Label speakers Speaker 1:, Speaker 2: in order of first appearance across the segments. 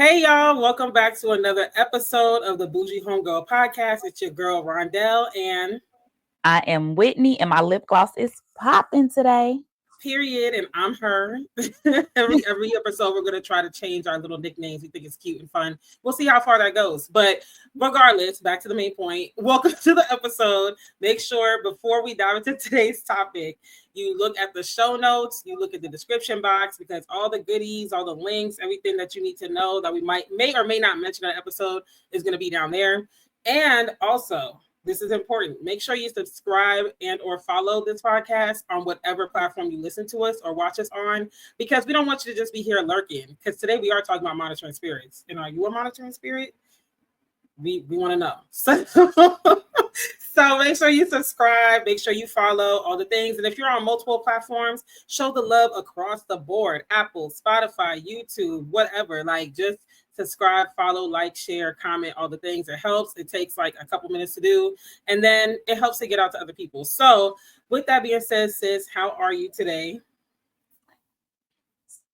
Speaker 1: Hey y'all, welcome back to another episode of the Boujee Homegirl podcast. It's your girl Rondelle and
Speaker 2: I am Whitney, and my lip gloss is popping today.
Speaker 1: period, and I'm her. every episode, we're gonna try to change our little nicknames. We think it's cute and fun. We'll see how far that goes. But regardless, back to the main point. Welcome to the episode. Make sure before we dive into today's topic, you look at the show notes, you look at the description box because all the goodies, all the links, everything that you need to know that we may or may not mention in an episode is gonna be down there. And also, this is important. Make sure you subscribe and or follow this podcast on whatever platform you listen to us or watch us on, because we don't want you to just be here lurking. Because today we are talking about monitoring spirits. And are you a monitoring spirit? We want to know. So make sure you subscribe, make sure you follow all the things. And if you're on multiple platforms, show the love across the board. Apple, Spotify, YouTube, whatever. Like, just subscribe, follow, like, share, comment, all the things. It helps. It takes like a couple minutes to do. And then it helps to get out to other people. So with that being said, sis, how are you today?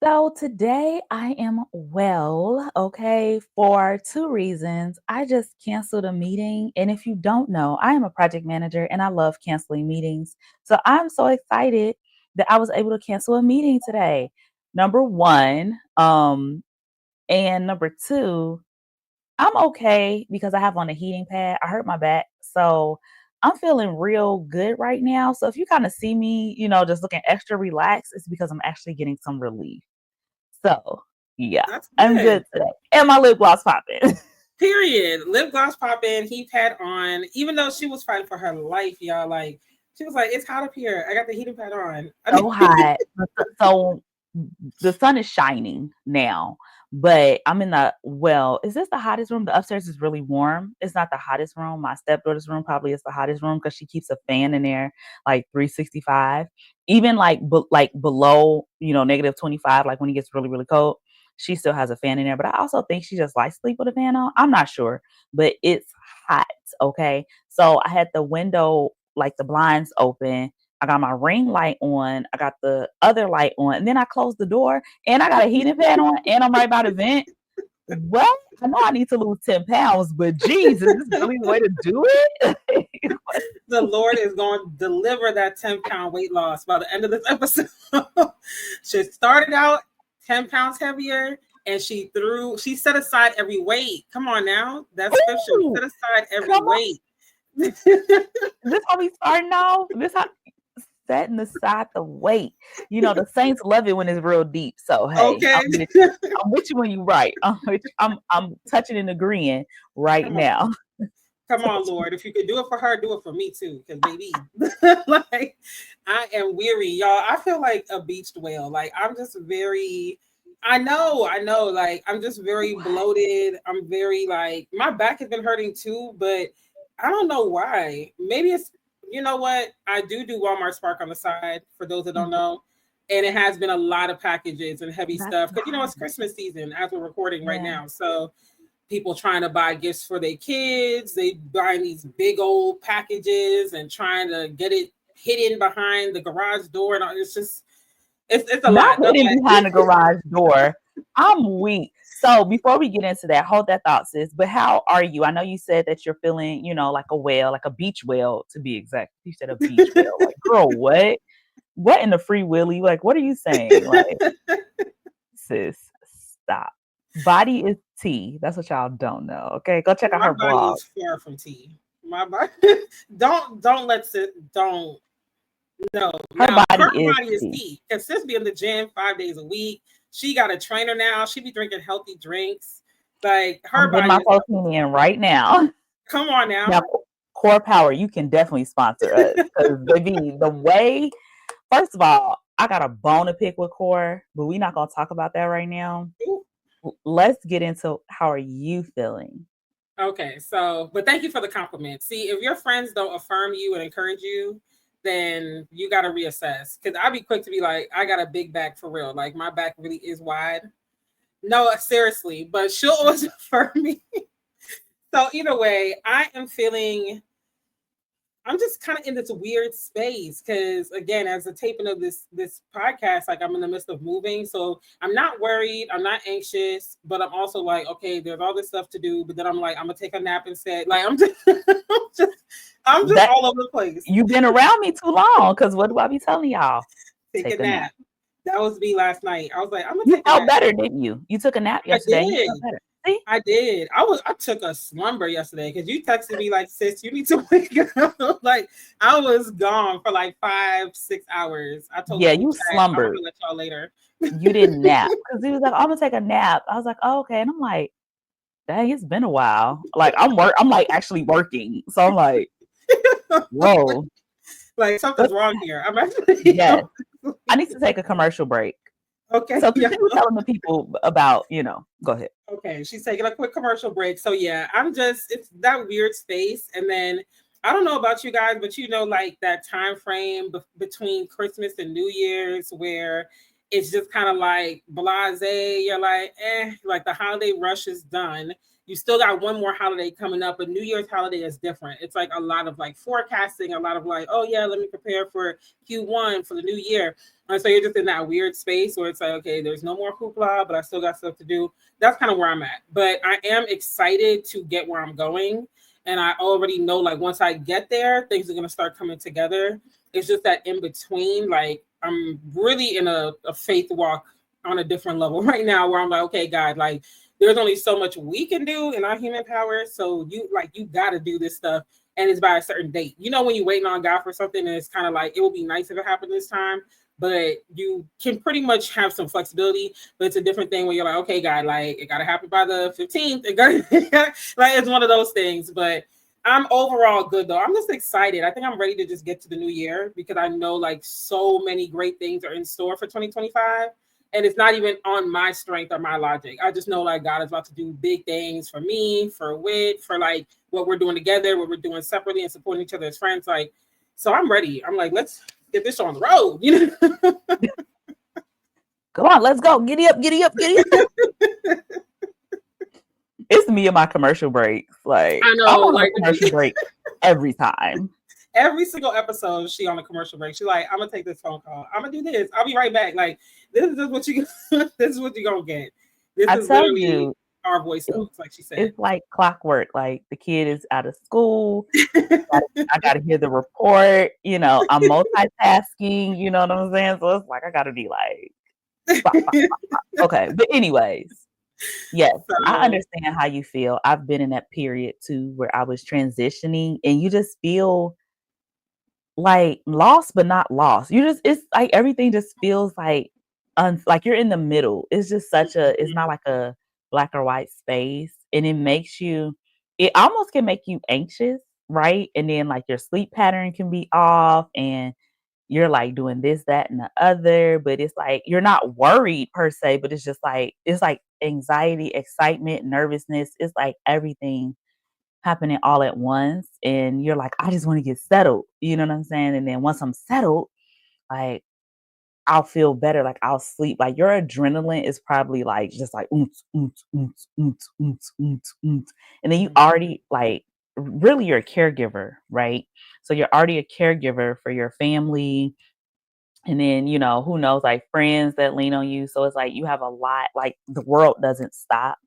Speaker 2: So today I am well, okay, for two reasons. I just canceled a meeting. And if you don't know, I am a project manager and I love canceling meetings. So I'm so excited that I was able to cancel a meeting today. Number one. And number two, I'm okay because I have on a heating pad. I hurt my back. So I'm feeling real good right now. So if you kind of see me, just looking extra relaxed, it's because I'm actually getting some relief. So yeah,
Speaker 1: That's
Speaker 2: I'm
Speaker 1: good.
Speaker 2: good today. And my lip gloss popping.
Speaker 1: Period. Lip gloss popping, heat pad on. Even though she was fighting for her life, y'all. Like, she was like, "It's hot up here. I got the heating pad on."
Speaker 2: So hot. So the sun is shining now, but I'm in is this the hottest room? The upstairs is really warm. It's not the hottest room. My stepdaughter's room probably is the hottest room because she keeps a fan in there like 365. Even like below, negative 25, like when it gets really, really cold, she still has a fan in there. But I also think she just likes to sleep with a fan on. I'm not sure, but it's hot. Okay. So I had the window, like the blinds open. I got my ring light on. I got the other light on. And then I closed the door and I got a heating pad on and I'm right by the vent. Well, I know I need to lose 10 pounds, but geez, is this really the way to do it?
Speaker 1: The Lord is going to deliver that 10-pound weight loss by the end of this episode. She started out 10 pounds heavier and she set aside every weight. Come on now. That's scripture.
Speaker 2: Ooh,
Speaker 1: Set aside every
Speaker 2: come on.
Speaker 1: weight.
Speaker 2: This how we starting off? This how setting aside the weight. The saints love it when it's real deep. So hey,
Speaker 1: Okay.
Speaker 2: I'm with you when you right. I'm touching and agreeing right
Speaker 1: Come
Speaker 2: now.
Speaker 1: on. Come on, Lord. If you could do it for her, do it for me too. Because baby, like, I am weary, y'all. I feel like a beached whale. Like, I'm just very, I know. Like, I'm just very bloated. I'm very like, my back has been hurting too, but I don't know why. Maybe it's, you know what? I do Walmart Spark on the side for those that don't know. And it has been a lot of packages and heavy
Speaker 2: That's
Speaker 1: stuff because, it's
Speaker 2: nice.
Speaker 1: Christmas season as we're recording right
Speaker 2: Yeah.
Speaker 1: now. So people trying to buy gifts for their kids, they buying these big old packages and trying to get it hidden behind the garage door. And it's just, it's a
Speaker 2: Not
Speaker 1: lot.
Speaker 2: hidden behind the garage door. I'm weak. So before we get into that, hold that thought, sis. But how are you? I know you said that you're feeling, like a whale, like a beach whale to be exact. You said a beach whale. Like, girl, what? What in the free willy? Like, what are you saying? Like, sis, stop. Body is tea. That's what y'all don't know. Okay. Go check out
Speaker 1: My
Speaker 2: her
Speaker 1: body
Speaker 2: blog.
Speaker 1: is far from tea. My body, don't let's it, don't. No,
Speaker 2: Her
Speaker 1: now her
Speaker 2: body is
Speaker 1: body is
Speaker 2: tea.
Speaker 1: tea. Because sis be in the gym 5 days a week. She got a trainer now. She be drinking healthy drinks. Like, her
Speaker 2: I'm getting
Speaker 1: body
Speaker 2: my
Speaker 1: is
Speaker 2: protein in right now.
Speaker 1: come on now.
Speaker 2: Now, Core Power, you can definitely sponsor us because baby, the way. First of all, I got a bone to pick with Core, but we're not gonna talk about that right now. Let's get into how are you feeling?
Speaker 1: Okay, so but thank you for the compliment. See, if your friends don't affirm you and encourage you, then you got to reassess. Because I'd be quick to be like, I got a big back for real. Like, my back really is wide. No, seriously, but she'll always affirm me. So either way, I'm I'm just kind of in this weird space because, again, as a taping of this podcast, like I'm in the midst of moving, so I'm not worried, I'm not anxious, but I'm also like, okay, there's all this stuff to do, but then I'm like, I'm gonna take a nap instead. Like I'm just, I'm just
Speaker 2: That
Speaker 1: all over the place.
Speaker 2: you've been around me too long. Because what do I be telling y'all?
Speaker 1: Take a
Speaker 2: Take a nap.
Speaker 1: nap. That was me last night. I was like, I'm gonna
Speaker 2: You
Speaker 1: take a
Speaker 2: felt
Speaker 1: nap.
Speaker 2: better, didn't you? You took a nap
Speaker 1: I
Speaker 2: yesterday and you
Speaker 1: did.
Speaker 2: felt better. See?
Speaker 1: I did. I took a slumber yesterday because you texted me like, sis, you need to wake up. Like I was gone for like 5, 6 hours. I told the
Speaker 2: Yeah,
Speaker 1: group
Speaker 2: you
Speaker 1: chat, I'm
Speaker 2: slumbered.
Speaker 1: gonna let y'all later.
Speaker 2: You didn't nap because he was like, "I'm gonna take a nap." I was like, "Oh, okay," and I'm like, "Dang, it's been a while." Like I'm like actually working, so I'm like, "Whoa."
Speaker 1: Like something's
Speaker 2: But
Speaker 1: wrong here. I'm actually
Speaker 2: yes, I need to take a commercial break.
Speaker 1: okay.
Speaker 2: So
Speaker 1: Yeah.
Speaker 2: continue telling the people about, go ahead.
Speaker 1: Okay. She's taking a quick commercial break. So yeah, it's that weird space. And then I don't know about you guys, but like that time frame between Christmas and New Year's where it's just kind of like blase. You're like, like the holiday rush is done. You still got one more holiday coming up, but New Year's holiday is different. It's like a lot of like forecasting, a lot of like, oh yeah, let me prepare for Q1 for the new year. And so you're just in that weird space where it's like, okay, there's no more hoopla, but I still got stuff to do. That's kind of where I'm at. But I am excited to get where I'm going. And I already know, like, once I get there, things are going to start coming together. It's just that in between, like, I'm really in a faith walk on a different level right now where I'm like, okay, God, like, there's only so much we can do in our human power. So you got to do this stuff. And it's by a certain date. When you're waiting on God for something, and it's kind of like, it would be nice if it happened this time, but you can pretty much have some flexibility. But it's a different thing when you're like, okay, God, like it gotta happen by the 15th. Like it's one of those things. But I'm overall good though. I'm just excited. I think I'm ready to just get to the new year because I know like so many great things are in store for 2025. And it's not even on my strength or my logic. I just know like God is about to do big things for me, for Wit, for like what we're doing together, what we're doing separately and supporting each other as friends. Like, so I'm ready. I'm like, let's get this on the road.
Speaker 2: Come on, let's go. Giddy up, giddy up, giddy up. It's me and my commercial breaks. Like
Speaker 1: I
Speaker 2: I'm
Speaker 1: know,
Speaker 2: on a
Speaker 1: like
Speaker 2: commercial break every time.
Speaker 1: every single episode, she on a commercial break. She's like, I'm gonna take this phone call. I'm gonna do this. I'll be right back. Like this is what you this is what you're gonna get. This
Speaker 2: I
Speaker 1: is
Speaker 2: tell
Speaker 1: literally
Speaker 2: you,
Speaker 1: our voice notes, like she said.
Speaker 2: it's like clockwork. Like the kid is out of school. I gotta hear the report. I'm multitasking. You know what I'm saying? So it's like I gotta be like, bop, bop, bop, bop. Okay. But anyways, yes, I
Speaker 1: So
Speaker 2: understand how you feel. I've been in that period too where I was transitioning, and you just feel like lost, but not lost. It's like everything just feels like like you're in the middle. It's just it's not like a black or white space. And it almost can make you anxious, right? And then like your sleep pattern can be off and you're like doing this, that, and the other, but it's like you're not worried per se, but it's like anxiety, excitement, nervousness. It's like everything happening all at once and you're like, I just want to get settled. You know what I'm saying? And then once I'm settled, like I'll feel better, like I'll sleep. Like your adrenaline is probably like just like oomps, oomps, oomps, oomps, oomps, oomps, oomps. And then you already like really you're a caregiver, right? So you're already a caregiver for your family. And then, who knows, like friends that lean on you. So it's like you have a lot, like the world doesn't stop.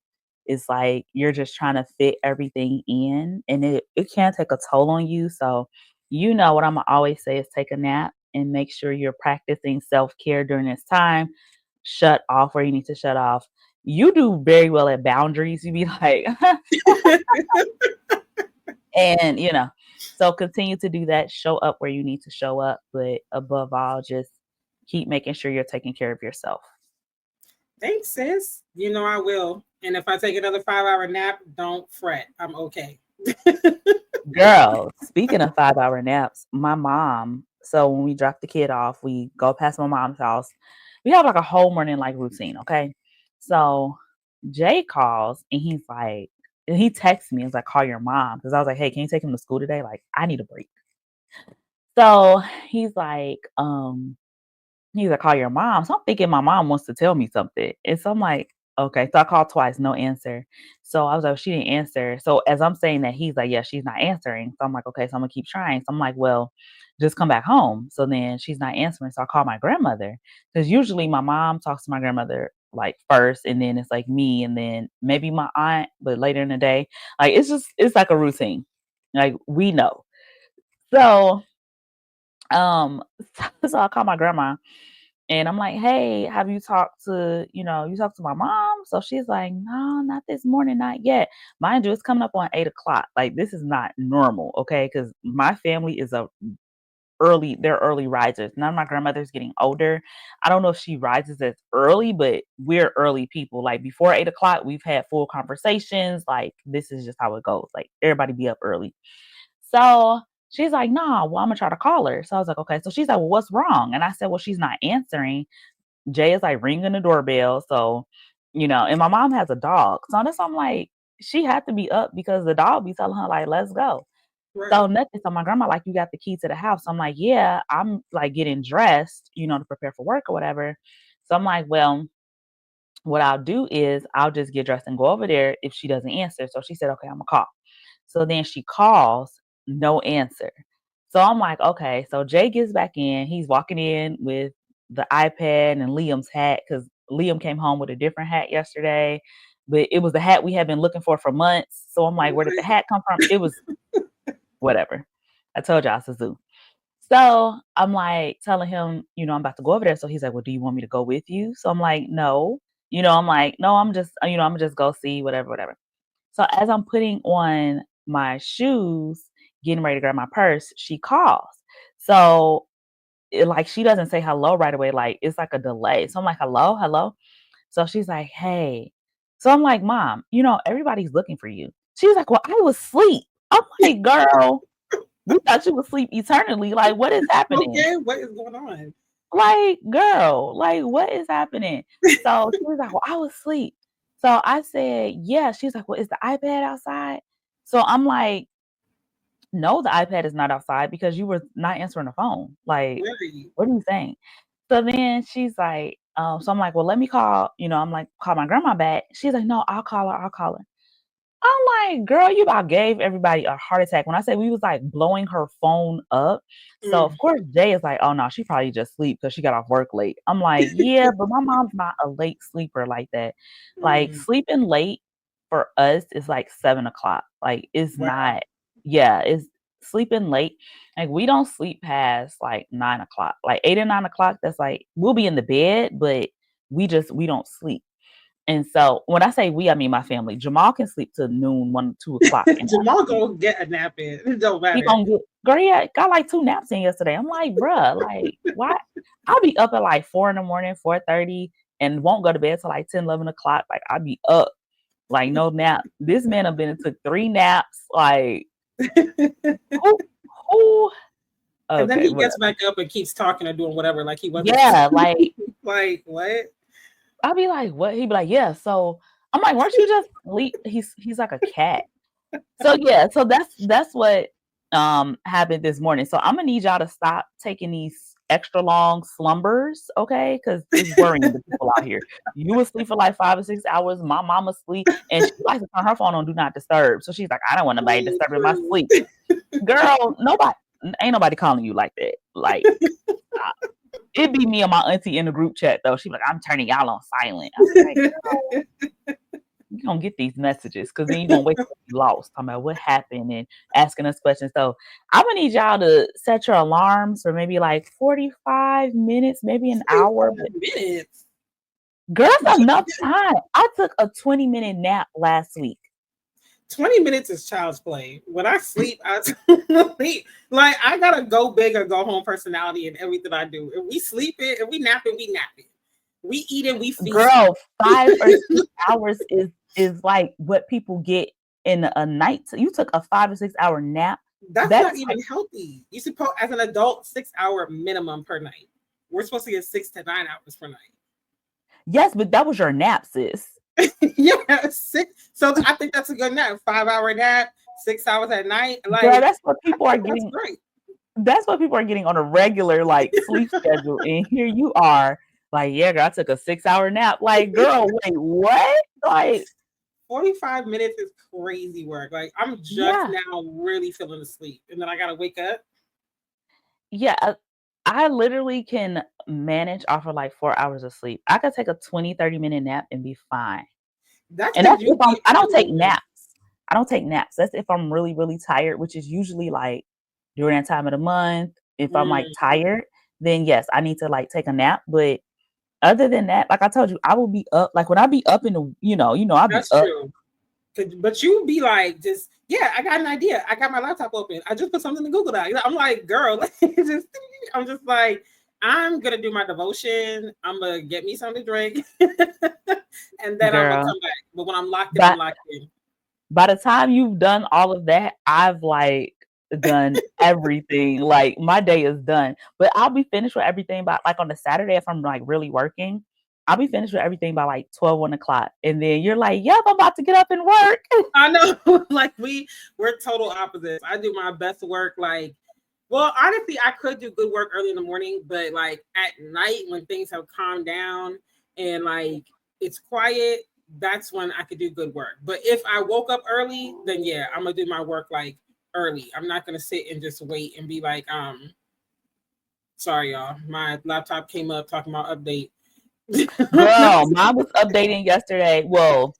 Speaker 2: It's like you're just trying to fit everything in and it can take a toll on you. So, what I'm gonna always say is take a nap and make sure you're practicing self-care during this time. Shut off where you need to shut off. You do very well at boundaries. You be like, and so continue to do that. Show up where you need to show up, but above all, just keep making sure you're taking care of yourself.
Speaker 1: thanks, sis. I will. And if I take another 5 hour nap, don't fret. I'm okay.
Speaker 2: Girl, speaking of 5-hour naps, my mom, so when we drop the kid off, we go past my mom's house. We have like a whole morning like routine, okay? So Jay calls and he texts me, he's like, call your mom. Because I was like, hey, can you take him to school today? Like, I need a break. So he's like, call your mom. So I'm thinking my mom wants to tell me something. And so I'm like, Okay, so I called twice, no answer. So I was like, she didn't answer. So as I'm saying that, he's like, yeah, she's not answering. So I'm like, okay, so I'm gonna keep trying. So I'm like, well, just come back home. So then she's not answering. So I call my grandmother because usually my mom talks to my grandmother like first, and then it's like me, and then maybe my aunt, but later in the day, like it's like a routine. Like we know. So um, so I call my grandma and I'm like, hey, have you talked to, you talked to my mom? So she's like, no, not this morning, not yet. Mind you, it's coming up on 8 o'clock. Like, this is not normal, okay? Because my family is they're early risers. None of my grandmother's getting older. I don't know if she rises as early, but we're early people. Like, before 8 o'clock, we've had full conversations. Like, this is just how it goes. Like, everybody be up early. So she's like, nah, well, I'm gonna try to call her. So I was like, okay. So she's like, well, what's wrong? And I said, well, she's not answering. Jay is like ringing the doorbell. So, and my mom has a dog. So that's I'm like, she had to be up because the dog be telling her, like, let's go. So
Speaker 1: Right.
Speaker 2: nothing. So my grandma, like, you got the key to the house. I'm like, yeah, I'm like getting dressed, to prepare for work or whatever. So I'm like, well, what I'll do is I'll just get dressed and go over there if she doesn't answer. So she said, okay, I'm gonna call. So then she calls, no answer. So I'm like, okay. So Jay gets back in. He's walking in with the iPad and Liam's hat because Liam came home with a different hat yesterday, but it was the hat we had been looking for months. So I'm like, where did the hat come from? It was whatever. I told y'all it's a zoo. So I'm like telling him, I'm about to go over there. So he's like, well, do you want me to go with you? So I'm like, no. I'm like, no, I'm just, I'm gonna just go see whatever, whatever. So as I'm putting on my shoes, getting ready to grab my purse, she calls. So like she doesn't say hello right away. Like it's like a delay. So I'm like, hello, hello. So she's like, hey. So I'm like, mom, everybody's looking for you. She's like, well, I was asleep. I'm like, girl, we thought you would sleep eternally. Like, what is happening?
Speaker 1: Okay, what is going on?
Speaker 2: Like, girl, like, what is happening? So she was like, well, I was asleep. So I said, yeah. She's like, well, is the iPad outside? So I'm like, no, the iPad is not outside because you were not answering the phone. Like,
Speaker 1: Right.
Speaker 2: what are you saying? So then she's like, so I'm like, well, let me call, I'm like, call my grandma back. She's like, no, I'll call her. I'll call her. I'm like, girl, you about gave everybody a heart attack. When I say we was like blowing her phone up. So
Speaker 1: Mm,
Speaker 2: of course Jay is like, oh no, she probably just sleep because she got off work late. I'm like, yeah, but my mom's not a late sleeper like that. Like
Speaker 1: mm.
Speaker 2: sleeping late for us is like 7 o'clock. Like it's
Speaker 1: Wow.
Speaker 2: not, yeah, it's sleeping late. Like we don't sleep past like 9 o'clock. Like 8 or 9 o'clock, that's like we'll be in the bed, but we don't sleep. And so when I say we, I mean my family. Jamal can sleep till noon, 1, 2 o'clock, and
Speaker 1: Jamal gonna get a nap in. It don't
Speaker 2: he
Speaker 1: matter.
Speaker 2: gonna get. Girl, yeah, got like 2 naps in yesterday. I'm like, bruh, like why? I'll be up at like 4 in the morning, 4:30, and won't go to bed till like 10, 11 o'clock. Like I'll be up, like no nap. This man have been and took 3 naps. Like who? Who?
Speaker 1: And then
Speaker 2: Okay,
Speaker 1: he gets
Speaker 2: whatever.
Speaker 1: back up and keeps talking or doing whatever, like he wasn't
Speaker 2: Yeah, like
Speaker 1: like what?
Speaker 2: I'll be like, what? He'd be like, yeah. So I'm like, weren't you just sleep? He's like a cat. So yeah, so that's what happened this morning. So I'm gonna need y'all to stop taking these extra long slumbers, okay? Because it's worrying the people out here. You will sleep for like 5 or 6 hours. My mama sleep, and she likes to turn her phone on do not disturb. So she's like, I don't want nobody disturbing my sleep. Girl, ain't nobody calling you like that. Like stop. It'd be me and my auntie in the group chat though. She's like, I'm turning y'all on silent. I'm like, you gonna get these messages because then you're gonna wake up lost talking about what happened and asking us questions. So I'm gonna need y'all to set your alarms for maybe like 45 minutes, maybe an hour. But
Speaker 1: 45 minutes.
Speaker 2: girl, that's enough time. I took a 20-minute nap last week.
Speaker 1: 20 minutes is child's play. When I sleep, I sleep. Like I gotta go big or go home personality in everything I do. If we sleep it, if we nap it, we nap it. We eat it, we feast
Speaker 2: Girl, 5 or 6 hours is like what people get in a night. You took a 5 or 6 hour nap.
Speaker 1: That's
Speaker 2: That
Speaker 1: not
Speaker 2: is
Speaker 1: even
Speaker 2: like
Speaker 1: healthy. You supposed as an adult 6 hour minimum per night. We're supposed to get 6 to 9 hours per night.
Speaker 2: yes, but that was your nap, sis.
Speaker 1: Yeah, six. So I think that's a good nap. 5 hour nap, 6 hours at night.
Speaker 2: Girl,
Speaker 1: Like
Speaker 2: that's what
Speaker 1: I
Speaker 2: people are
Speaker 1: think that's
Speaker 2: getting.
Speaker 1: great.
Speaker 2: That's what people are getting on a regular like sleep schedule. And here you are Like, yeah, girl, I took a 6-hour nap. Like, girl, wait, what? Like,
Speaker 1: 45 minutes is crazy work. Like, I'm just
Speaker 2: yeah,
Speaker 1: now really feeling asleep, and then I gotta wake up.
Speaker 2: yeah. I literally can manage off of like 4 hours of sleep. I could take a 20-30 minute nap and be fine.
Speaker 1: That's
Speaker 2: And
Speaker 1: because
Speaker 2: that's if
Speaker 1: you be
Speaker 2: I
Speaker 1: on
Speaker 2: don't take
Speaker 1: your list.
Speaker 2: naps. I don't take naps. That's if I'm really, really tired, which is usually like during that time of the month. If I'm like
Speaker 1: Mm,
Speaker 2: tired, then yes, I need to like take a nap. But other than that, like I told you, I will be up. Like when I be up in the, I'll be
Speaker 1: that's
Speaker 2: up.
Speaker 1: true. But you be like, just yeah, I got an idea. I got my laptop open. I just put something in Google Doc. I'm like, girl, just I'm just like, I'm gonna do my devotion. I'm gonna get me something to drink, and then I'm gonna
Speaker 2: Girl.
Speaker 1: come back. But when I'm locked in, I'm
Speaker 2: But
Speaker 1: locked in.
Speaker 2: by the time you've done all of that, I've like done everything. Like my day is done. But I'll be finished with everything by like on a Saturday if I'm like really working. I'll be finished with everything by like 12, 1 o'clock. And then you're like, yep, I'm about to get up and work.
Speaker 1: I know, like we're total opposites. I do my best work like, well, honestly, I could do good work early in the morning, but like at night when things have calmed down and like it's quiet, that's when I could do good work. But if I woke up early, then yeah, I'm gonna do my work like early. I'm not gonna sit and just wait and be like, sorry y'all, my laptop came up talking about update.
Speaker 2: Girl, mine was updating yesterday. Well,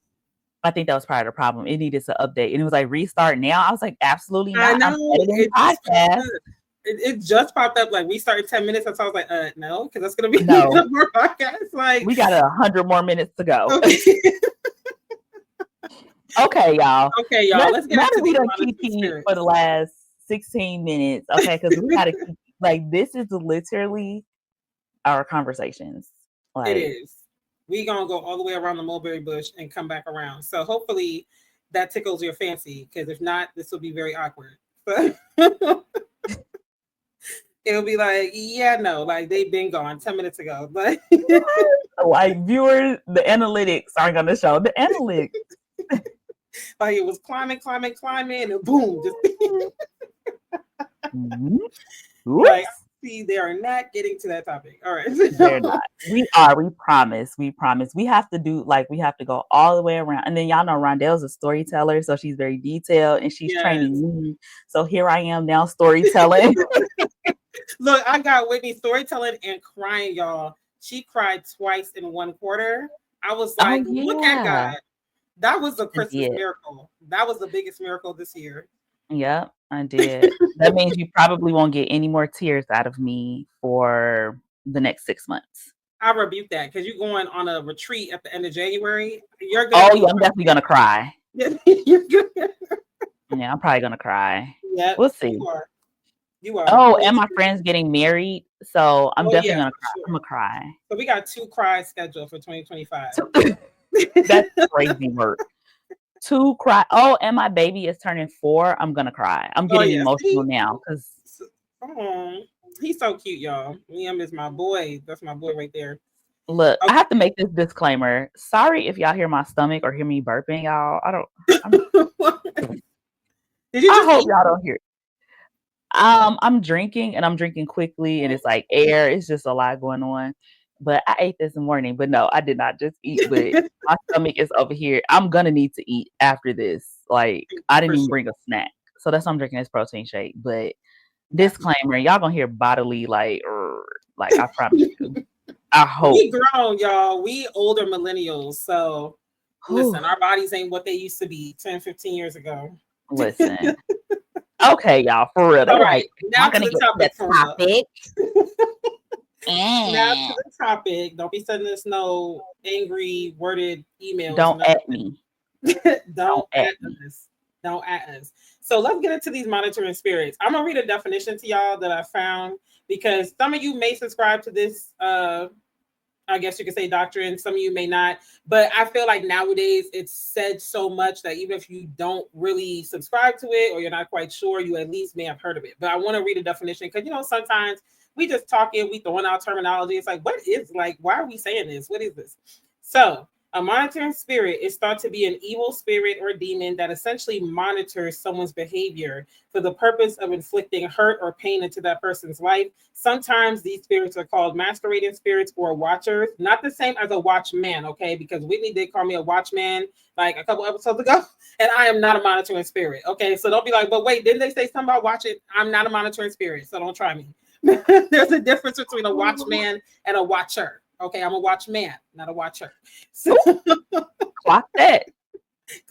Speaker 2: I think that was part of the problem. It needed to update. And it was like restart now. I was like, absolutely
Speaker 1: I
Speaker 2: not. I'm
Speaker 1: know
Speaker 2: editing
Speaker 1: it just popped
Speaker 2: podcasts.
Speaker 1: up. It just popped up like we started 10 minutes. So I was like, no, because that's gonna be
Speaker 2: No,
Speaker 1: more podcasts. Like,
Speaker 2: we got 100 more minutes to go.
Speaker 1: okay,
Speaker 2: Okay, y'all.
Speaker 1: okay, y'all.
Speaker 2: Let's
Speaker 1: Let's get
Speaker 2: now that
Speaker 1: into
Speaker 2: we
Speaker 1: these
Speaker 2: done
Speaker 1: monitoring
Speaker 2: kiki for the
Speaker 1: spirits.
Speaker 2: last 16 minutes, okay, because we gotta keep like this is literally our conversations.
Speaker 1: It
Speaker 2: Like,
Speaker 1: is. We gonna go all the way around the mulberry bush and come back around. So hopefully that tickles your fancy. Because if not, this will be very awkward. But it'll be like, yeah, no, like they've been gone 10 minutes ago. But
Speaker 2: like viewers, the analytics aren't gonna show the analytics.
Speaker 1: like it was climbing, climbing, climbing, and boom, just
Speaker 2: Mhm.
Speaker 1: like
Speaker 2: Oops.
Speaker 1: see, they are not getting to that topic. All right.
Speaker 2: They're not. We are. We promise. We promise. We have to do like we have to go all the way around. And then y'all know Rondelle's a storyteller, so she's very detailed and she's training
Speaker 1: Yes.
Speaker 2: me. So here I am now storytelling.
Speaker 1: Look, I got Whitney storytelling and crying, y'all. She cried twice in 1 quarter. I was
Speaker 2: Oh
Speaker 1: like, look at
Speaker 2: yeah.
Speaker 1: God. That was a
Speaker 2: I
Speaker 1: Christmas
Speaker 2: did.
Speaker 1: miracle. That was the biggest miracle this year.
Speaker 2: Yep, I did. That means you probably won't get any more tears out of me for the next 6 months.
Speaker 1: I rebuke that because you're going on a retreat at the end of January. You're gonna
Speaker 2: Oh
Speaker 1: be
Speaker 2: yeah, I'm definitely gonna cry.
Speaker 1: you're good.
Speaker 2: Yeah, I'm probably gonna cry.
Speaker 1: Yep,
Speaker 2: We'll see.
Speaker 1: you are. You are.
Speaker 2: Oh,
Speaker 1: Holy
Speaker 2: and my
Speaker 1: Spirit.
Speaker 2: friend's getting married, so I'm
Speaker 1: Oh
Speaker 2: definitely
Speaker 1: yeah,
Speaker 2: gonna
Speaker 1: for
Speaker 2: cry. I'm
Speaker 1: sure.
Speaker 2: gonna cry.
Speaker 1: So we got 2 cries scheduled for 2025.
Speaker 2: So that's crazy work. To cry. Oh, and my baby is turning 4. I'm gonna cry. I'm
Speaker 1: Oh
Speaker 2: getting
Speaker 1: yeah.
Speaker 2: emotional
Speaker 1: See?
Speaker 2: now because
Speaker 1: Oh, he's so cute, y'all. Liam is my boy. That's my boy right there.
Speaker 2: look, I
Speaker 1: Okay.
Speaker 2: have to make this disclaimer. Sorry if y'all hear my stomach or hear me burping, y'all. I'm
Speaker 1: Did you
Speaker 2: I
Speaker 1: just
Speaker 2: hope
Speaker 1: eat?
Speaker 2: y'all don't hear it. I'm drinking and I'm drinking quickly and it's like air. It's just a lot going on. But I ate this morning. But no, I did not just eat, but my stomach is over here. I'm gonna need to eat after this. Like I didn't
Speaker 1: For
Speaker 2: even
Speaker 1: sure.
Speaker 2: bring a snack. So that's why I'm drinking this protein shake. But
Speaker 1: Gotcha.
Speaker 2: disclaimer, y'all gonna hear bodily like I promise you. I hope.
Speaker 1: We grown, y'all. We older millennials. So
Speaker 2: Whew,
Speaker 1: listen, our bodies ain't what they used to be 10, 15 years ago.
Speaker 2: listen. Okay, y'all, for real. They
Speaker 1: All right.
Speaker 2: like,
Speaker 1: Now
Speaker 2: not
Speaker 1: to
Speaker 2: gonna
Speaker 1: the
Speaker 2: get to the
Speaker 1: topic for real.
Speaker 2: topic.
Speaker 1: Now to
Speaker 2: Mm.
Speaker 1: the topic. Don't be sending us no angry worded emails or
Speaker 2: Don't
Speaker 1: nothing.
Speaker 2: at me. Don't
Speaker 1: Don't
Speaker 2: at
Speaker 1: at
Speaker 2: me.
Speaker 1: us. Don't at us. So let's get into these monitoring spirits. I'm gonna read a definition to y'all that I found because some of you may subscribe to this I guess you could say doctrine, some of you may not, but I feel like nowadays it's said so much that even if you don't really subscribe to it or you're not quite sure, you at least may have heard of it. But I want to read a definition because sometimes we just talking, we throwing out terminology. It's like, what is like, why are we saying this? What is this? So A monitoring spirit is thought to be an evil spirit or demon that essentially monitors someone's behavior for the purpose of inflicting hurt or pain into that person's life. Sometimes these spirits are called masquerading spirits or watchers, not the same as a watchman, okay? Because Whitney did call me a watchman like a couple episodes ago, and I am not a monitoring spirit, okay? So don't be like, but wait, didn't they say something about watching? I'm not a monitoring spirit, so don't try me. There's a difference between a watchman and a watcher. Okay, I'm a watchman, not a watcher. So
Speaker 2: Clock that.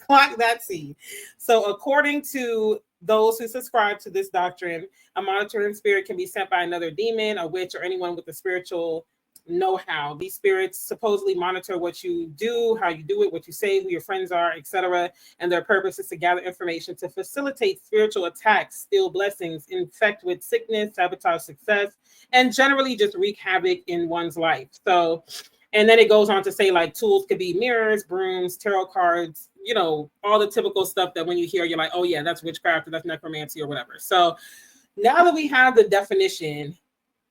Speaker 1: clock that seed. So according to those who subscribe to this doctrine, a monitoring spirit can be sent by another demon, a witch, or anyone with a spiritual know-how. These spirits supposedly monitor what you do, how you do it, what you say, who your friends are, etc. And their purpose is to gather information to facilitate spiritual attacks, steal blessings, infect with sickness, sabotage success, and generally just wreak havoc in one's life. So, and then it goes on to say like tools could be mirrors, brooms, tarot cards, you know, all the typical stuff that when you hear, you're like, oh yeah, that's witchcraft or that's necromancy or whatever. So now that we have the definition,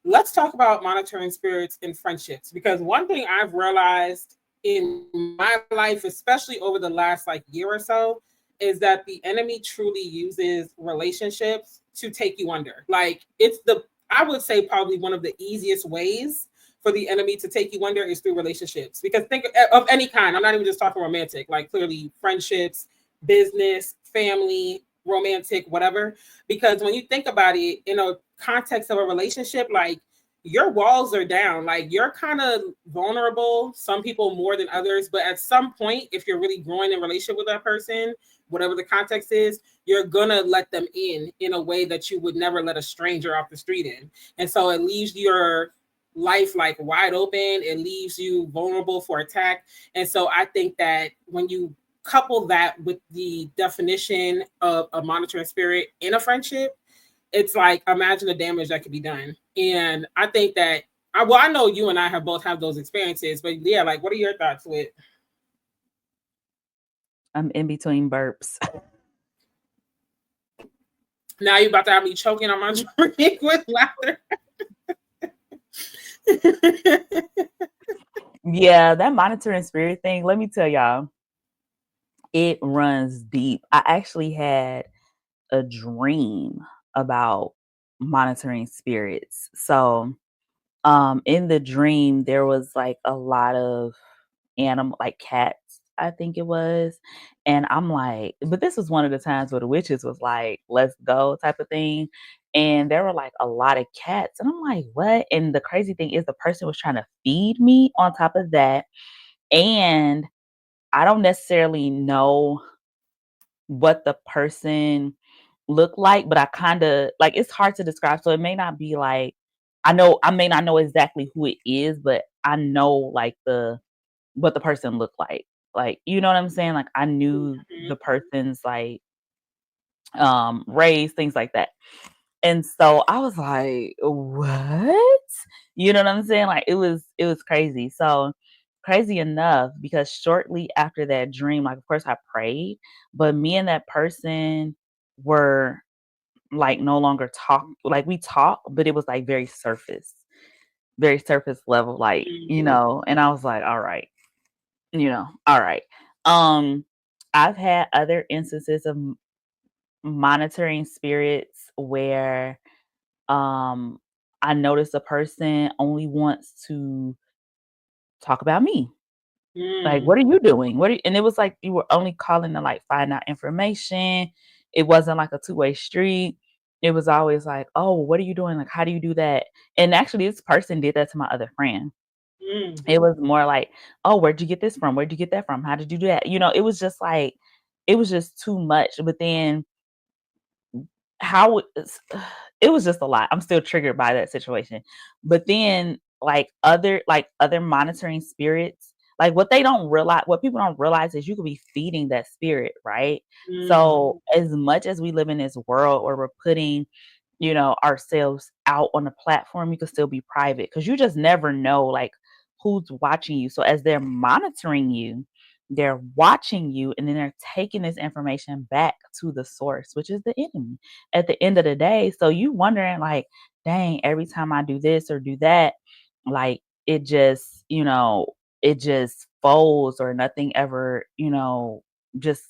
Speaker 1: let's talk about monitoring spirits in friendships, because one thing I've realized in my life, especially over the last like year or so, is that the enemy truly uses relationships to take you under. Like it's the, I would say probably one of the easiest ways for the enemy to take you under is through relationships. Because think of any kind. I'm not even just talking romantic, like clearly friendships, business, family, romantic, whatever. Because when you think about it in a context of a relationship, like your walls are down, like you're kind of vulnerable, some people more than others, but at some point if you're really growing in relationship with that person, whatever the context is, you're gonna let them in a way that you would never let a stranger off the street in. And so it leaves your life like wide open, it leaves you vulnerable for attack. And so I think that when you couple that with the definition of a monitoring spirit in a friendship, it's like imagine the damage that could be done. And I think that I know you and I have both had those experiences, but yeah, like what are your thoughts with?
Speaker 2: I'm in between burps.
Speaker 1: Now you're about to have me choking on my drink with laughter.
Speaker 2: Yeah, that monitoring spirit thing, let me tell y'all, it runs deep. I actually had a dream about monitoring spirits. So, in the dream, there was like a lot of animal, like cats, I think it was. And I'm like, but this was one of the times where the witches was like, let's go type of thing. And there were like a lot of cats. And I'm like, what? And the crazy thing is the person was trying to feed me on top of that. And I don't necessarily know what the person looked like, but I kind of like it's hard to describe. So it may not be like I may not know exactly who it is, but I know like the what the person looked like. Like, you know what I'm saying? Like I knew the person's like race, things like that. And so I was like, "What?" You know what I'm saying? Like it was crazy. So crazy enough because shortly after that dream, like of course I prayed, but me and that person were like no longer talk like we talk, but it was like very surface level, like, and I was like, all right, all right. Um, I've had other instances of monitoring spirits where um I noticed a person only wants to talk about me. Like,
Speaker 1: Mm,
Speaker 2: what are you doing? And it was like you were only calling to like find out information. It wasn't like a two-way street. It was always like, oh, what are you doing? Like, how do you do that? And actually, this person did that to my other friend.
Speaker 1: mm,
Speaker 2: It was more like, oh, where'd you get this from? Where'd you get that from? How did you do that? It was just like, it was just too much. But then how it was just a lot. I'm still triggered by that situation. But then like other monitoring spirits, like what people don't realize is you could be feeding that spirit, right?
Speaker 1: mm,
Speaker 2: So as much as we live in this world where we're putting, ourselves out on the platform, you could still be private because you just never know like who's watching you. So as they're monitoring you, they're watching you and then they're taking this information back to the source, which is the enemy at the end of the day. So you wondering like, dang, every time I do this or do that, like it just folds or nothing ever, just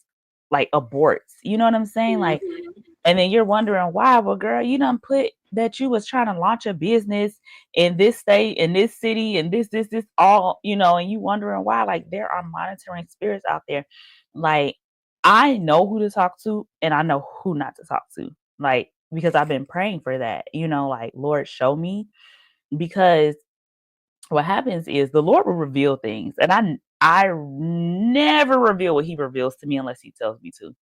Speaker 2: like aborts. You know what I'm saying? Like,
Speaker 1: Mhm.
Speaker 2: and then you're wondering why. Well, girl, you done put that you was trying to launch a business in this state, in this city, and this, all, and you wondering why. Like, there are monitoring spirits out there. Like, I know who to talk to and I know who not to talk to. Like, because I've been praying for that, like, Lord, show me. Because what happens is the Lord will reveal things. And I never reveal what he reveals to me unless he tells me to.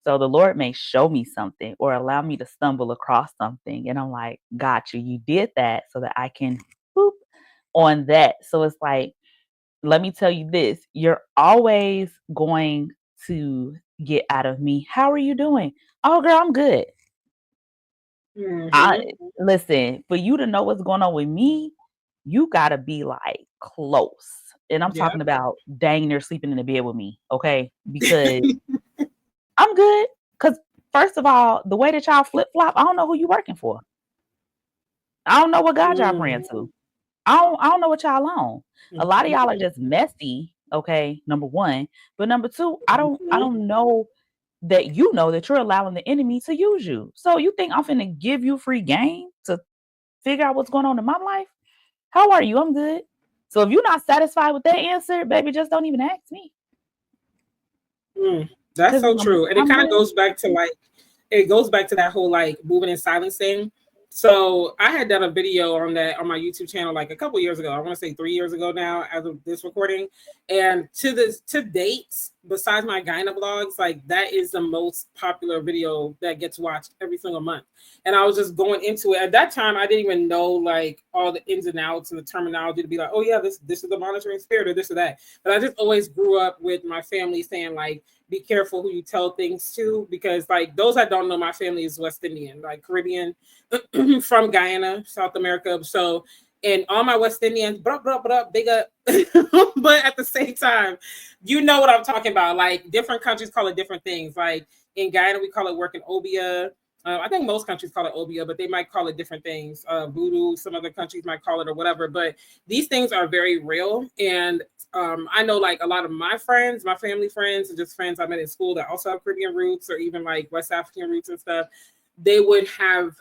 Speaker 2: So the Lord may show me something or allow me to stumble across something. And I'm like, got you. You did that so that I can boop on that. So it's like, let me tell you this. You're always going to get out of me. How are you doing? Oh, girl, I'm good. I
Speaker 1: Mhm.
Speaker 2: listen, for you to know what's going on with me, you gotta be like close. And I'm
Speaker 1: Yeah.
Speaker 2: talking about dang near sleeping in the bed with me, okay? Because I'm good. Because first of all, the way that y'all flip flop, I don't know who you working for. I don't know what God y'all praying
Speaker 1: Mm.
Speaker 2: to. I don't know what y'all on. A lot of y'all are
Speaker 1: Mhm.
Speaker 2: just messy, okay, number one. But number two, I
Speaker 1: Mhm.
Speaker 2: don't know that that you're allowing the enemy to use you. So you think I'm finna give you free game to figure out what's going on in my life? How are you? I'm good. So if you're not satisfied with that answer, baby, just don't even ask me.
Speaker 1: Mm. That's
Speaker 2: Cause
Speaker 1: so true. And it
Speaker 2: I'm
Speaker 1: kind of
Speaker 2: good.
Speaker 1: goes back to like, it goes back to that whole like moving in silence thing. So I had done a video on that on my YouTube channel like a couple years ago. I want to say 3 years ago now, as of this recording. And to date, besides my Gyna vlogs, like that is the most popular video that gets watched every single month. And I was just going into it. At that time, I didn't even know like all the ins and outs and the terminology to be like, oh yeah, this is the monitoring spirit or this or that. But I just always grew up with my family saying like, be careful who you tell things to, because like those that don't know, my family is West Indian, like Caribbean, from Guyana, South America. So, and all my West Indians, big up. But at the same time, you know what I'm talking about. Like different countries call it different things. Like in Guyana, we call it working obia. I think most countries call it obia, but they might call it different things. Voodoo, some other countries might call it or whatever. But these things are very real. And I know like a lot of my friends, my family friends, and just friends I met in school that also have Caribbean roots or even like West African roots and stuff, they would have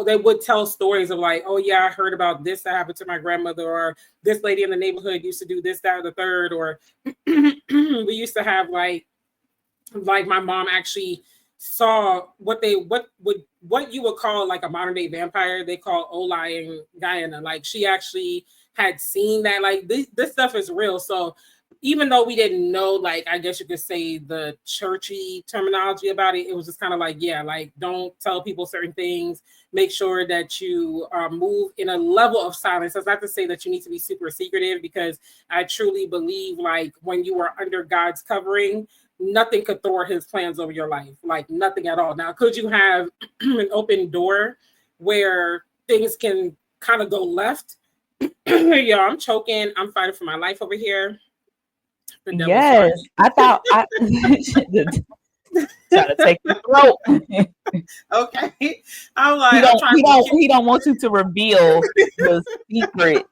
Speaker 1: they would tell stories of like, oh yeah, I heard about this that happened to my grandmother, or this lady in the neighborhood used to do this, that, or the third, or we used to have like my mom actually saw what you would call like a modern day vampire. They call Olai in Guyana. Like she actually had seen that. Like this stuff is real. So even though we didn't know, like I guess you could say the churchy terminology about it, it was just kind of like, yeah, like don't tell people certain things. Make sure that you move in a level of silence. That's not to say that you need to be super secretive, because I truly believe like when you are under God's covering, nothing could thwart his plans over your life, like nothing at all. Now, could you have an open door where things can kind of go left? Yeah, I'm choking. I'm fighting for my life over here. The devil's
Speaker 2: Yes.
Speaker 1: trying.
Speaker 2: I thought I trying to take your throat.
Speaker 1: Okay, I'm like, I'm trying to keep.
Speaker 2: He don't want you to reveal the secret.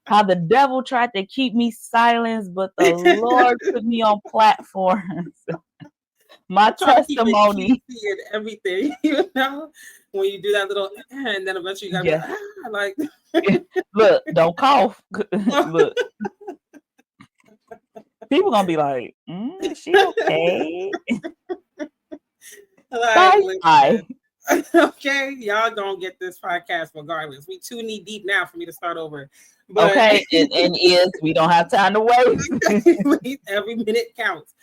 Speaker 2: How the devil tried to keep me silenced, but the Lord put me on platforms. My
Speaker 1: I'm trying to keep it
Speaker 2: testimony.
Speaker 1: PC and everything, you know. When you do that little, and then eventually you gotta be
Speaker 2: Yeah.
Speaker 1: like,
Speaker 2: Look, don't cough. Look, people gonna be like, is she okay?
Speaker 1: like,
Speaker 2: Bye. Bye.
Speaker 1: listen. Okay, y'all gonna get this podcast regardless. We too knee deep now for me to start over, but
Speaker 2: Okay, and is we don't have time to waste.
Speaker 1: every minute counts.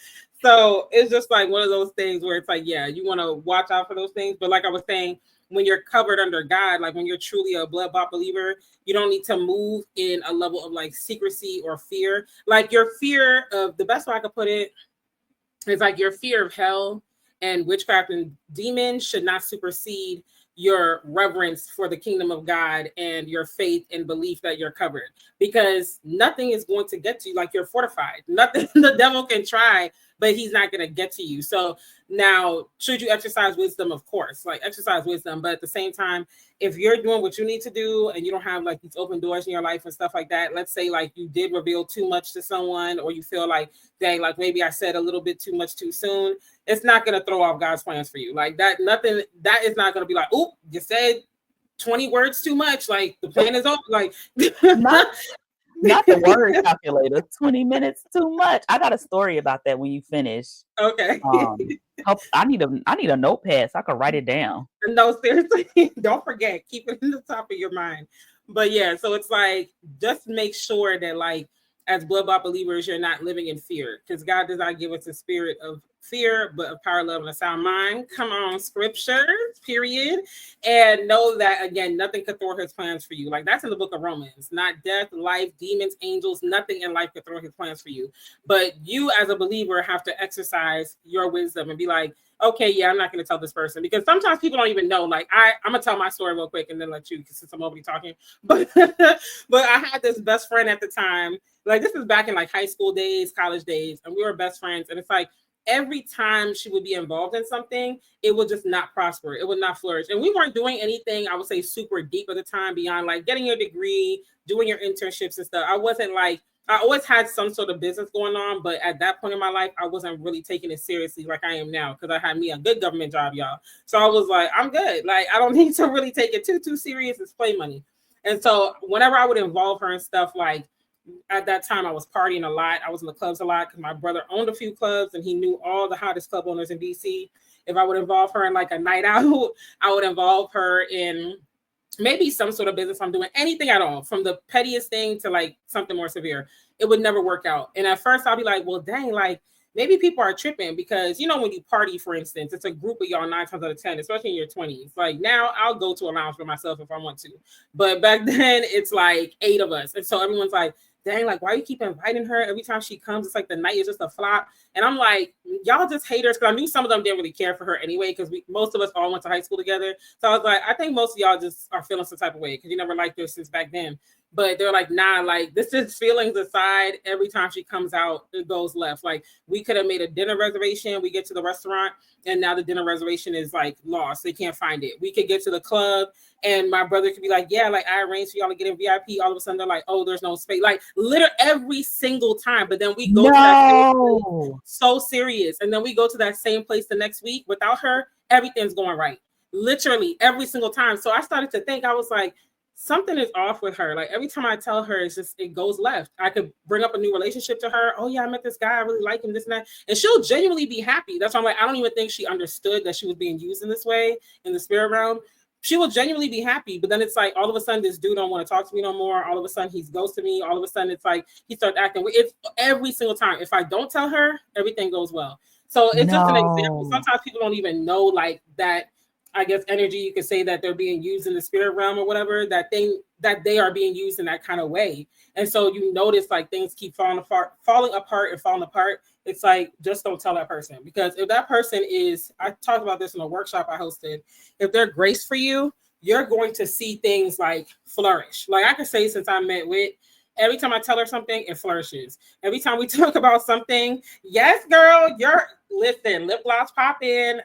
Speaker 1: So it's just like one of those things where it's like, yeah, you want to watch out for those things. But like I was saying, when you're covered under God, like when you're truly a blood bought believer, you don't need to move in a level of like secrecy or fear. Like your fear of, the best way I could put it is like your fear of hell and witchcraft and demons should not supersede your reverence for the kingdom of God and your faith and belief that you're covered, because nothing is going to get to you. Like you're fortified. Nothing the devil can try, but he's not going to get to you. So Now, should you exercise wisdom? Of course, like exercise wisdom, but at the same time, if you're doing what you need to do and you don't have like these open doors in your life and stuff like that, let's say like you did reveal too much to someone, or you feel like, dang, like maybe I said a little bit too much too soon, it's not gonna throw off God's plans for you. Like that, nothing that is not gonna be like, oh, you said 20 words too much. Like the plan is over. Like
Speaker 2: not the word calculator. 20 minutes too much. I got a story about that when you finish.
Speaker 1: Okay.
Speaker 2: I need a notepad so I can write it down.
Speaker 1: No, seriously, don't forget. Keep it in the top of your mind. But yeah, so it's like just make sure that like as blood bought believers, you're not living in fear, because God does not give us a spirit of fear, but of power, love, and a sound mind. Come on, scriptures, period. And know that again, nothing could thwart his plans for you. Like that's in the book of Romans. Not death, life, demons, angels, nothing in life could thwart his plans for you. But you as a believer have to exercise your wisdom and be like, okay, yeah, I'm not going to tell this person, because sometimes people don't even know. Like I'm gonna tell my story real quick and then let you, since I'm already talking. But but I had this best friend at the time. Like this is back in like high school days, college days, and we were best friends. And it's like every time she would be involved in something, it would just not prosper. It would not flourish. And we weren't doing anything, I would say, super deep at the time beyond like getting your degree, doing your internships and stuff. I wasn't like, I always had some sort of business going on, but at that point in my life, I wasn't really taking it seriously like I am now, because I had me a good government job, y'all. So I was like, I'm good. Like, I don't need to really take it too serious. It's play money. And so whenever I would involve her in stuff, like at that time I was partying a lot. I was in the clubs a lot because my brother owned a few clubs and he knew all the hottest club owners in DC. If I would involve her in like a night out, I would involve her in maybe some sort of business I'm doing, anything at all, from the pettiest thing to like something more severe. It would never work out. And at first I'll be like, well, dang, like maybe people are tripping, because, you know, when you party, for instance, it's a group of y'all 9 times out of 10, especially in your 20s. Like now I'll go to a lounge for myself if I want to. But back then it's like 8 of us. And so everyone's like, dang, like, why you keep inviting her? Every time she comes, it's like the night is just a flop. And I'm like, y'all just haters, because I knew some of them didn't really care for her anyway, because most of us all went to high school together. So I was like, I think most of y'all just are feeling some type of way because you never liked her since back then. But they're like, nah, like this is feelings aside. Every time she comes out, it goes left. Like we could have made a dinner reservation. We get to the restaurant and now the dinner reservation is like lost. They can't find it. We could get to the club and my brother could be like, yeah, like I arranged for y'all to get in VIP. All of a sudden they're like, oh, there's no space. Like literally every single time. But then we go to that same place, so serious. And then we go to that same place the next week without her. Everything's going right. Literally every single time. So I started to think, I was like, something is off with her. Like every time I tell her, it's just, it goes left. I could bring up a new relationship to her. Oh yeah, I met this guy. I really like him, this and that. And she'll genuinely be happy. That's why I'm like, I don't even think she understood that she was being used in this way in the spirit realm. She will genuinely be happy. But then it's like, all of a sudden, this dude don't want to talk to me no more. All of a sudden, he's ghosted me. All of a sudden, it's like, he starts acting. It's every single time. If I don't tell her, everything goes well. So it's just an example. Sometimes people don't even know like that. I guess energy, you could say that they're being used in the spirit realm or whatever, that thing that they are being used in that kind of way. And so you notice like things keep falling apart. It's like, just don't tell that person, because if that person is, I talked about this in a workshop I hosted, if they're grace for you, you're going to see things like flourish. Like I could say, since I met with, every time I tell her something, it flourishes. Every time we talk about something, yes, girl, listen, lip gloss pop in.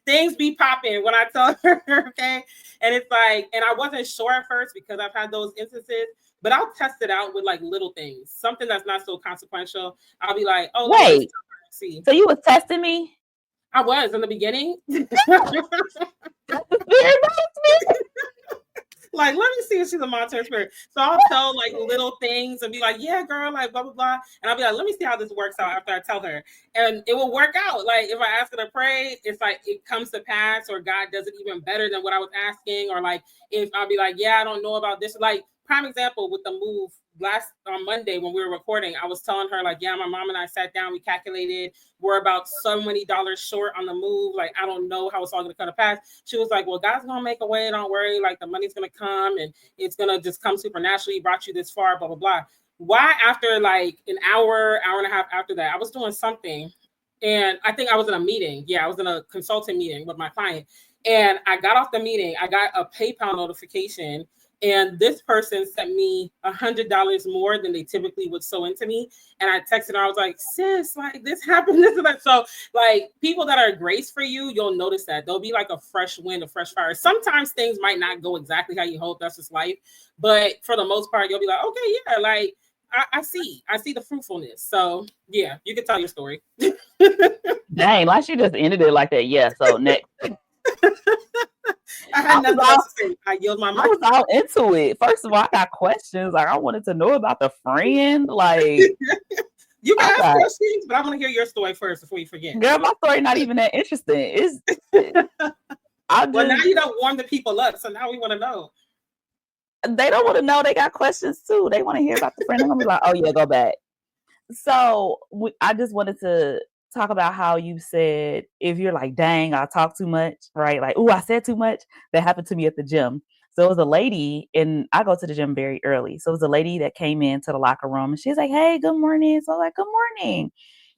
Speaker 1: Things be popping when I tell her, okay? And it's like, and I wasn't sure at first because I've had those instances, but I'll test it out with like little things, something that's not so consequential. I'll be like, oh,
Speaker 2: wait, see. So you was testing me?
Speaker 1: I was in the beginning. Like, let me see if she's a monetary spirit. So I'll tell like little things and be like, yeah, girl, like blah, blah, blah. And I'll be like, let me see how this works out after I tell her. And it will work out. Like if I ask her to pray, it's like it comes to pass, or God does it even better than what I was asking. Or like if I'll be like, yeah, I don't know about this. Like prime example with the move on Monday when we were recording, I was telling her like, yeah, my mom and I sat down, we calculated, we're about so many dollars short on the move. Like, I don't know how it's all going to come to pass. She was like, well, God's going to make a way. Don't worry. Like the money's going to come and it's going to just come supernaturally. Brought you this far, blah, blah, blah. Why after like an hour and a half after that, I was doing something and I think I was in a meeting. Yeah, I was in a consulting meeting with my client and I got off the meeting. I got a PayPal notification And this person sent me $100 more than they typically would sew into me. And I texted her, I was like, sis, like this happened, this and that. So like people that are grace for you, you'll notice that there'll be like a fresh wind, a fresh fire. Sometimes things might not go exactly how you hope. That's just life. But for the most part, you'll be like, okay, yeah, like I see the fruitfulness. So yeah, you can tell your story.
Speaker 2: Dang, like she just ended it like that. Yeah. So next.
Speaker 1: I had nothing else to say. I yield my
Speaker 2: I
Speaker 1: mind.
Speaker 2: was all into it. First of all, I got questions. Like I wanted to know about the friend. Like
Speaker 1: You can ask
Speaker 2: got,
Speaker 1: questions, but I want to hear your story first before you forget.
Speaker 2: girl, my story not even that interesting.
Speaker 1: Well, now you don't warm the people up, so now we want to know.
Speaker 2: They don't want to know. They got questions too. They want to hear about the friend. I'm gonna be like, oh yeah, go back. So I just wanted to talk about how you said if you're like, dang, I talk too much, right? Like, oh, I said too much. That happened to me at the gym. So it was a lady, and I go to the gym very early. So it was a lady that came into the locker room, and she's like, hey, good morning. So I was like, good morning.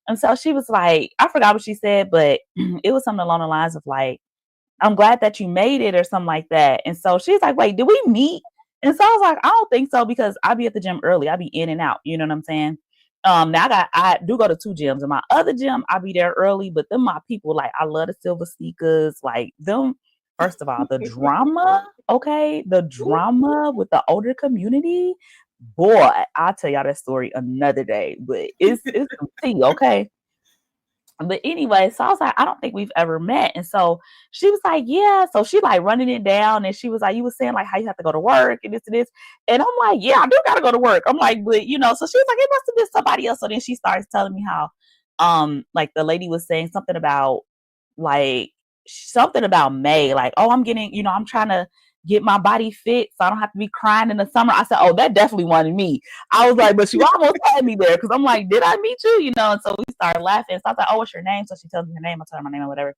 Speaker 2: And so she was like, I forgot what she said, but it was something along the lines of like, I'm glad that you made it or something like that. And so she's like, wait, did we meet? And so I was like, I don't think so because I be at the gym early. I be in and out. You know what I'm saying? Now I do go to 2 gyms. In my other gym, I be there early, but then my people, like, I love the silver sneakers. Like them, first of all, the drama, okay? The drama with the older community. Boy, I'll tell y'all that story another day, but it's some tea, okay? But anyway, so I was like, I don't think we've ever met. And so she was like, yeah. So she like running it down. And she was like, you were saying like how you have to go to work and this and this. And I'm like, yeah, I do gotta go to work. I'm like, but you know, so she was like, it must have been somebody else. So then she starts telling me how like the lady was saying something about like something about May, like, oh, I'm getting, you know, I'm trying to get my body fit so I don't have to be crying in the summer. I said, oh, that definitely wanted me. I was like, but you almost had me there because I'm like, did I meet you? You know, and so we started laughing. So I was like, oh, what's your name? So she tells me her name. I tell her my name or whatever.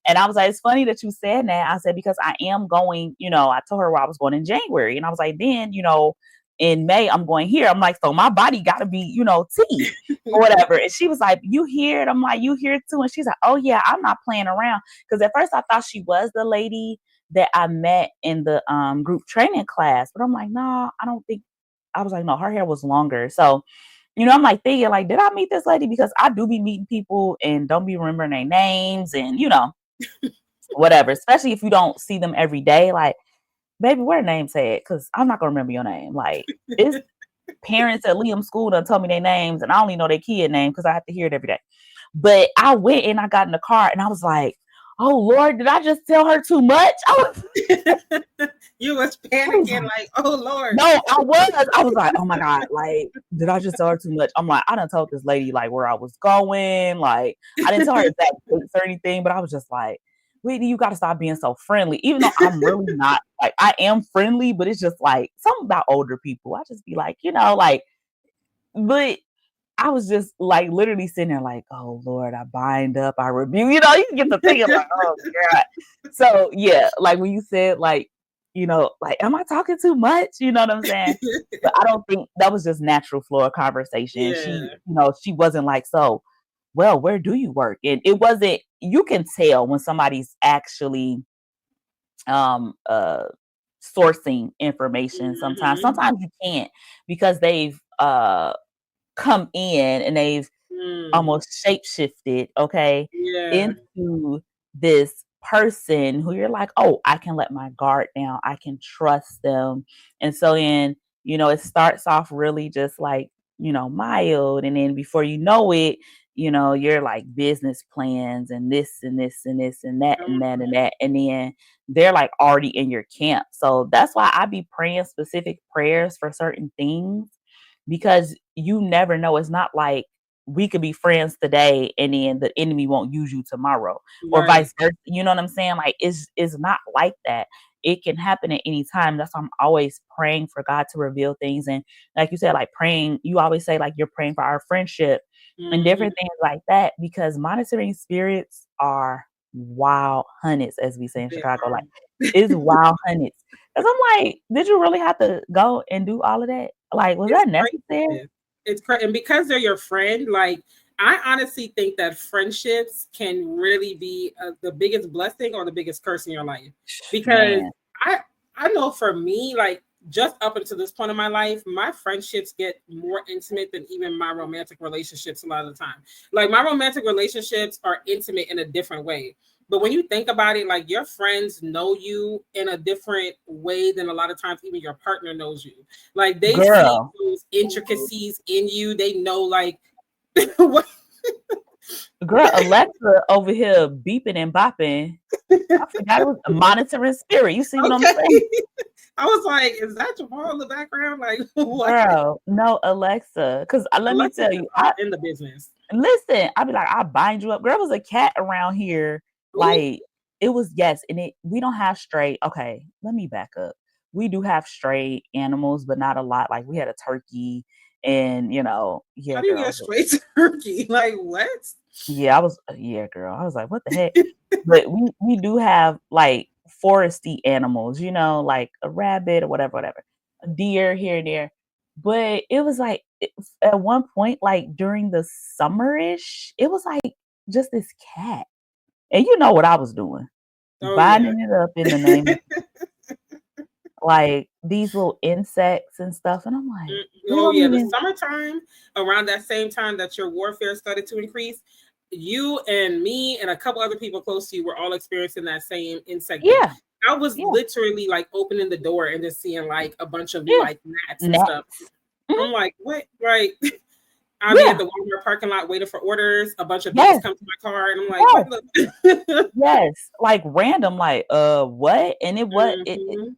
Speaker 2: And I was like, it's funny that you said that. I said, because I am going, you know, I told her where I was going in January. And I was like, then, you know, in May, I'm going here. I'm like, so my body got to be, you know, tea or whatever. And she was like, you hear it? I'm like, you hear it too? And she's like, oh, yeah, I'm not playing around. Because at first I thought she was the lady that I met in the group training class. But I'm like, no, I don't think. I was like, no, her hair was longer. So, you know, I'm like thinking, like, did I meet this lady? Because I do be meeting people and don't be remembering their names and, you know, whatever. Especially if you don't see them every day. Like, baby, where names at? Because I'm not gonna remember your name. Like, it's parents at Liam School done told me their names, and I only know their kid name because I have to hear it every day. But I went and I got in the car, and I was like, "Oh Lord, did I just tell her too much?"
Speaker 1: You was panicking, like, "Oh Lord."
Speaker 2: No, I was. I was like, "Oh my God, like, did I just tell her too much?" I'm like, I done told this lady like where I was going. Like, I didn't tell her exact dates or anything, but I was just like, Whitney, you got to stop being so friendly. Even though I'm really not, like, I am friendly, but it's just like something about older people. I just be like, you know, like, but I was just like literally sitting there like, oh Lord, I bind up, I rebuke. You know, you get the thinking like, oh God. So yeah, like when you said like, you know, like, am I talking too much? You know what I'm saying? But I don't think that was just natural flow of conversation. She,
Speaker 1: Yeah.
Speaker 2: you know, she wasn't like, so, well, where do you work? And it wasn't, you can tell when somebody's actually sourcing information sometimes.
Speaker 1: Mm-hmm.
Speaker 2: Sometimes you can't because they've come in and they've almost shape shifted, okay,
Speaker 1: Yeah.
Speaker 2: into this person who you're like, oh, I can let my guard down. I can trust them. And so then, you know, it starts off really just like, you know, mild. And then before you know it, you know, you're like business plans and this and this and this and that and that and that. And then they're like already in your camp. So that's why I be praying specific prayers for certain things because you never know. It's not like we could be friends today and then the enemy won't use you tomorrow or
Speaker 1: Right.
Speaker 2: vice versa. You know what I'm saying? Like it's not like that. It can happen at any time. That's why I'm always praying for God to reveal things. And like you said, like praying, you always say like you're praying for our friendship and
Speaker 1: Mm-hmm.
Speaker 2: different things like that because monitoring spirits are wild hunters, as we say in
Speaker 1: They
Speaker 2: Chicago.
Speaker 1: are.
Speaker 2: Like it's wild hunters. Because I'm like, did you really have to go and do all of that? Like, was
Speaker 1: It's
Speaker 2: that necessary?
Speaker 1: crazy. It's crazy, and because they're your friend, like I honestly think that friendships can really be the biggest blessing or the biggest curse in your life. Because
Speaker 2: Man.
Speaker 1: I I know for me, like just up until this point in my life, my friendships get more intimate than even my romantic relationships a lot of the time. Like my romantic relationships are intimate in a different way. But when you think about it, like your friends know you in a different way than a lot of times even your partner knows you. Like they see
Speaker 2: Girl,
Speaker 1: those intricacies in you. They know like what
Speaker 2: girl, Alexa over here beeping and bopping. I forgot it was monitoring spirit. You see what I'm
Speaker 1: okay.
Speaker 2: saying?
Speaker 1: I was like, is that Jamal in the background? Like what?
Speaker 2: Girl, no, Alexa. Because let me
Speaker 1: Alexis
Speaker 2: tell
Speaker 1: is
Speaker 2: you,
Speaker 1: all in the business.
Speaker 2: listen, I'd be like, I'll bind you up. Girl, there was a cat around here.
Speaker 1: Ooh,
Speaker 2: Like, it was, yes. And we don't have stray. Okay, let me back up. We do have stray animals, but not a lot. Like, we had a turkey and,
Speaker 1: how
Speaker 2: yeah,
Speaker 1: do you get a
Speaker 2: girl.
Speaker 1: straight turkey? Like what?
Speaker 2: Yeah, yeah, girl. I was like, what the heck? But we do have like foresty animals, like a rabbit or whatever, a deer here and there. But it was like at one point, like during the summerish, it was like just this cat. And you know what I was doing?
Speaker 1: Oh yeah.
Speaker 2: Binding it up in the name of like these little insects and stuff. And I'm like, we
Speaker 1: Oh
Speaker 2: don't
Speaker 1: yeah, the
Speaker 2: even
Speaker 1: summertime, around that same time that your warfare started to increase, you and me and a couple other people close to you were all experiencing that same insect thing.
Speaker 2: yeah,
Speaker 1: I was
Speaker 2: yeah,
Speaker 1: literally like opening the door and just seeing like a bunch of
Speaker 2: yeah.
Speaker 1: like gnats and stuff.
Speaker 2: Next. Mhm,
Speaker 1: I'm like, what? Right. I'll be at
Speaker 2: yeah.
Speaker 1: the Walmart parking lot waiting for orders. A bunch of bees
Speaker 2: Yes.
Speaker 1: come to my car, and I'm like, what
Speaker 2: Yes.
Speaker 1: the?
Speaker 2: Yes, like random, like, what? And
Speaker 1: Mhm.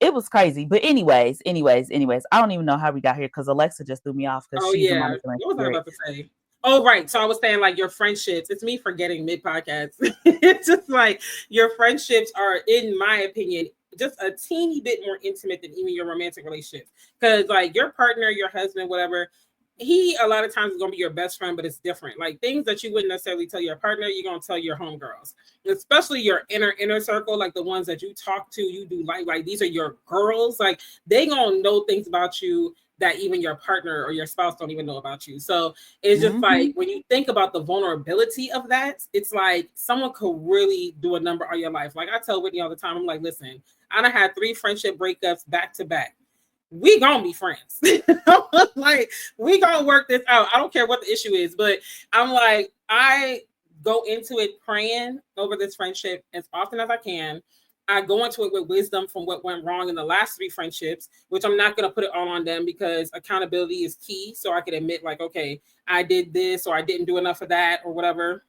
Speaker 2: it was crazy. But anyways, I don't even know how we got here because Alexa just threw me off because
Speaker 1: Oh
Speaker 2: she's a
Speaker 1: yeah.
Speaker 2: monitoring
Speaker 1: What was I
Speaker 2: spirit.
Speaker 1: about to say? Oh right. So I was saying like your friendships. It's me forgetting mid podcast. It's just like your friendships are, in my opinion, just a teeny bit more intimate than even your romantic relationships. Because like your partner, your husband, whatever, he a lot of times is gonna be your best friend, but it's different. Like things that you wouldn't necessarily tell your partner, you're gonna tell your homegirls, especially your inner circle, like the ones that you talk to, you do like these are your girls. Like they gonna know things about you that even your partner or your spouse don't even know about you. So it's just like
Speaker 2: Mhm.
Speaker 1: when you think about the vulnerability of that, it's like someone could really do a number on your life. Like I tell Whitney all the time, I'm like, listen, I done had 3 friendship breakups back to back. We gonna be friends. Like we gonna work this out. I don't care what the issue is, but I'm like, I go into it praying over this friendship as often as I can. I go into it with wisdom from what went wrong in the last 3 friendships, which I'm not going to put it all on them because accountability is key. So I can admit, like, okay, I did this or I didn't do enough of that or whatever.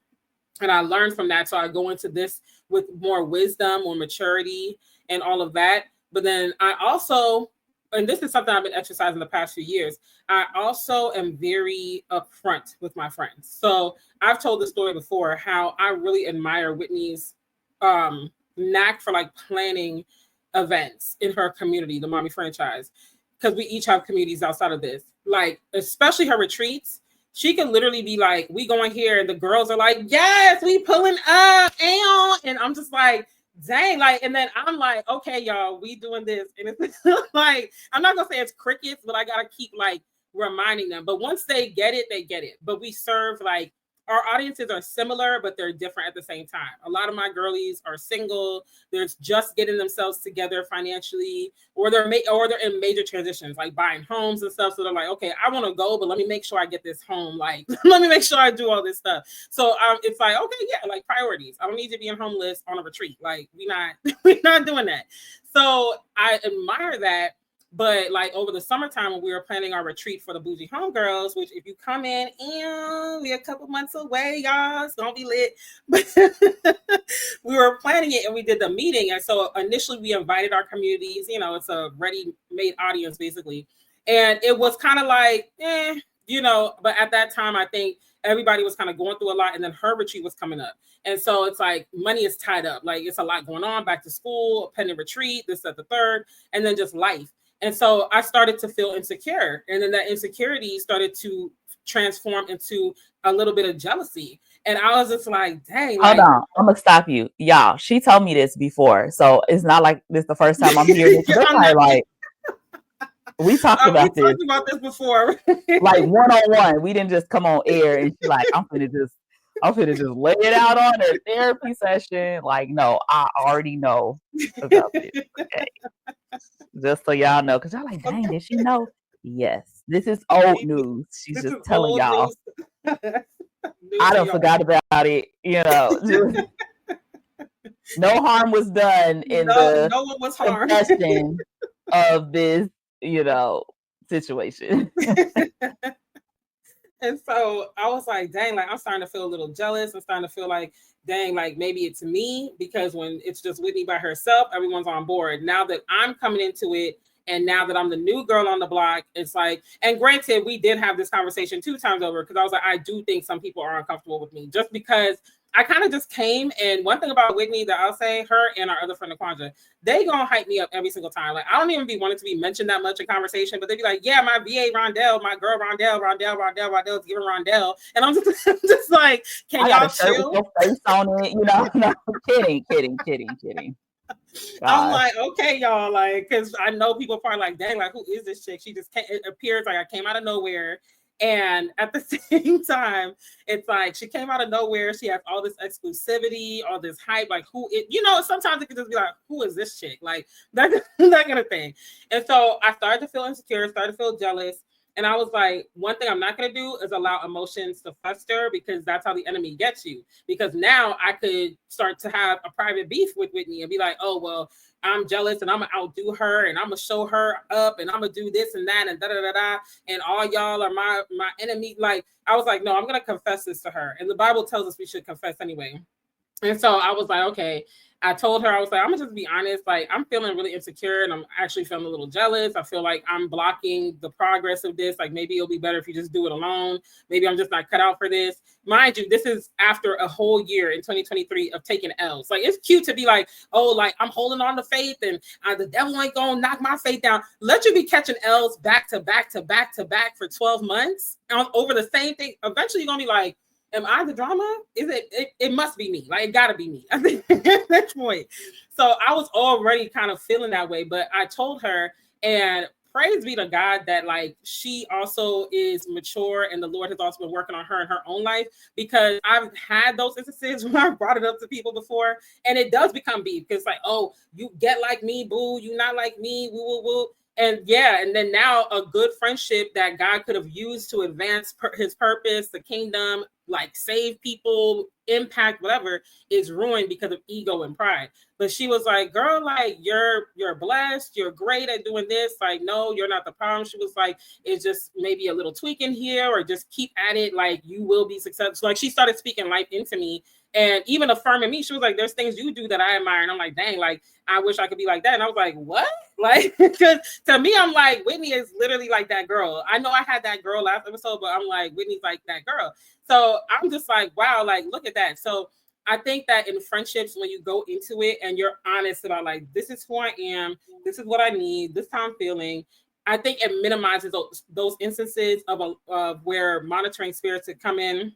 Speaker 1: And I learned from that. So I go into this with more wisdom or maturity and all of that. But then I also, and this is something I've been exercising the past few years, I also am very upfront with my friends. So I've told the story before how I really admire Whitney's knack for like planning events in her community, the Mommy franchise, because we each have communities outside of this. Like, especially her retreats, she can literally be like, we going here, and the girls are like, yes, we pulling up, and I'm just like, dang, like, and then I'm like, okay, y'all, we doing this, and it's like, I'm not gonna say it's crickets, but I gotta keep like reminding them. But once they get it, they get it. But we serve like our audiences are similar, but they're different at the same time. A lot of my girlies are single. They're just getting themselves together financially, or they're in major transitions, like buying homes and stuff. So they're like, okay, I want to go, but let me make sure I get this home. Like, let me make sure I do all this stuff. So it's like, okay, yeah, like priorities. I don't need you being homeless on a retreat. Like, we're not doing that. So I admire that. But like over the summertime when we were planning our retreat for the Boujee Homegirls, which if you come in and we're a couple months away, y'all, it's gonna be lit. But we were planning it and we did the meeting. And so initially we invited our communities, it's a ready-made audience basically. And it was kind of like, but at that time I think everybody was kind of going through a lot, and then her retreat was coming up. And so it's like money is tied up. Like it's a lot going on, back to school, pending retreat, this, that, the third, and then just life. And so I started to feel insecure. And then that insecurity started to transform into a little bit of jealousy. And I was just like, dang,
Speaker 2: Hold
Speaker 1: like,
Speaker 2: on, I'm gonna stop you. Y'all, she told me this before, so it's not like this the first time I'm hearing it. 'Cause they
Speaker 1: I'm
Speaker 2: probably
Speaker 1: not,
Speaker 2: like, we talked
Speaker 1: we
Speaker 2: about this,
Speaker 1: talked about this before.
Speaker 2: like one-on-one. We didn't just come on air and she like, I'm finna just lay it out on her therapy session. Like, no, I already know about this. Okay. Just so y'all know, because y'all like, dang, did she know? Yes, this is old news. She's
Speaker 1: This
Speaker 2: just
Speaker 1: is
Speaker 2: telling
Speaker 1: old
Speaker 2: y'all.
Speaker 1: news. News
Speaker 2: I
Speaker 1: to
Speaker 2: don't
Speaker 1: y'all.
Speaker 2: forgot about it. No harm was done in
Speaker 1: No,
Speaker 2: the
Speaker 1: no one was harmed.
Speaker 2: confession of this, situation.
Speaker 1: And so I was like, dang, like I'm starting to feel a little jealous. I'm starting to feel like, dang, like maybe it's me because when it's just Whitney by herself, everyone's on board. Now that I'm coming into it, and now that I'm the new girl on the block, it's like, and granted, we did have this conversation 2 times over because I was like, I do think some people are uncomfortable with me just because I kind of just came. And one thing about Whitney that I'll say, her and our other friend Aquandra, they gonna hype me up every single time. Like I don't even be wanting to be mentioned that much in conversation, but they be like, "Yeah, my VA Rondelle, my girl Rondell's giving Rondelle," and I'm just, I'm just like, "Can
Speaker 2: I got
Speaker 1: y'all
Speaker 2: a shirt with
Speaker 1: chill?"
Speaker 2: your face on it, No, kidding.
Speaker 1: I'm
Speaker 2: Gosh.
Speaker 1: like, okay, y'all, like, because I know people probably like, dang, like, who is this chick? She just it appears like I came out of nowhere. And at the same time, it's like she came out of nowhere. She has all this exclusivity, all this hype. Like, sometimes it could just be like, who is this chick? Like, that kind of thing. And so I started to feel insecure, started to feel jealous. And I was like, one thing I'm not going to do is allow emotions to fester because that's how the enemy gets you. Because now I could start to have a private beef with Whitney and be like, oh, well, I'm jealous and I'm going to outdo her and I'm going to show her up and I'm going to do this and that and da da da da. And all y'all are my enemy. Like, I was like, no, I'm going to confess this to her. And the Bible tells us we should confess anyway. And so I was like, okay. I told her, I was like, I'm gonna just be honest. Like, I'm feeling really insecure and I'm actually feeling a little jealous. I feel like I'm blocking the progress of this. Like, maybe it'll be better if you just do it alone. Maybe I'm just not cut out for this. Mind you, this is after a whole year in 2023 of taking L's. Like, it's cute to be like, oh, like I'm holding on to faith and the devil ain't gonna knock my faith down. Let you be catching L's back to back to back to back for 12 months over the same thing. Eventually, you're gonna be like, am I the drama? Is it must be me. Like, it gotta be me. I think at that point. So I was already kind of feeling that way, but I told her, and praise be to God that like she also is mature and the Lord has also been working on her in her own life, because I've had those instances when I brought it up to people before and it does become beef because like, oh, you get like me, boo, you not like me, woo woo woo. And yeah, and then now a good friendship that God could have used to advance his purpose, the kingdom, like save people, impact, whatever, is ruined because of ego and pride. But she was like, girl, like you're blessed, you're great at doing this. Like, no, you're not the problem. She was like, it's just maybe a little tweak in here, or just keep at it, like you will be successful. Like she started speaking life into me and even affirming me. She was like, there's things you do that I admire. And I'm like, dang, like I wish I could be like that. And I was like, what? Like, because to me, I'm like, Whitney is literally like that girl. I know I had that girl last episode, but I'm like, Whitney's like that girl. So I'm just like, wow, like, look at that. So I think that in friendships, when you go into it and you're honest about like, this is who I am, this is what I need, this is how I'm feeling, I think it minimizes those instances of where monitoring spirits could come in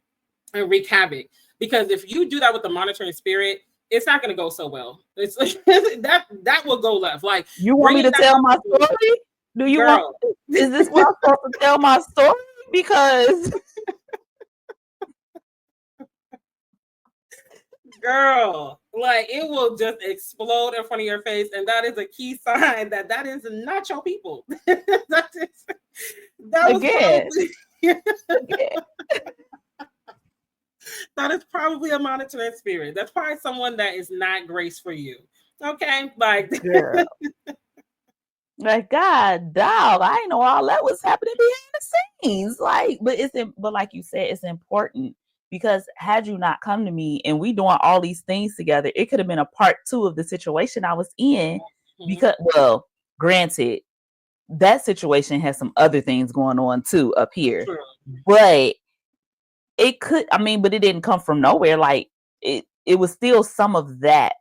Speaker 1: and wreak havoc. Because if you do that with the monitoring spirit, it's not going to go so well. It's like, that will go left. Like,
Speaker 2: You want
Speaker 1: bring
Speaker 2: me
Speaker 1: it
Speaker 2: to
Speaker 1: down,
Speaker 2: tell my story? Do you want?
Speaker 1: girl.
Speaker 2: Is this where I'm supposed to tell my story? Because
Speaker 1: Girl, like it will just explode in front of your face, and that is a key sign that that is not your people. that was
Speaker 2: again,
Speaker 1: probably
Speaker 2: again,
Speaker 1: that is probably a monitoring spirit. That's probably someone that is not grace for you. Okay, like
Speaker 2: girl. Like, God, dog, I didn't know all that was happening behind the scenes. Like, but like you said, it's important because had you not come to me and we doing all these things together, it could have been a part 2 of the situation I was in. Because, well, granted, that situation has some other things going on too up here,
Speaker 1: true.
Speaker 2: But it could, I mean, but it didn't come from nowhere. Like it was still some of that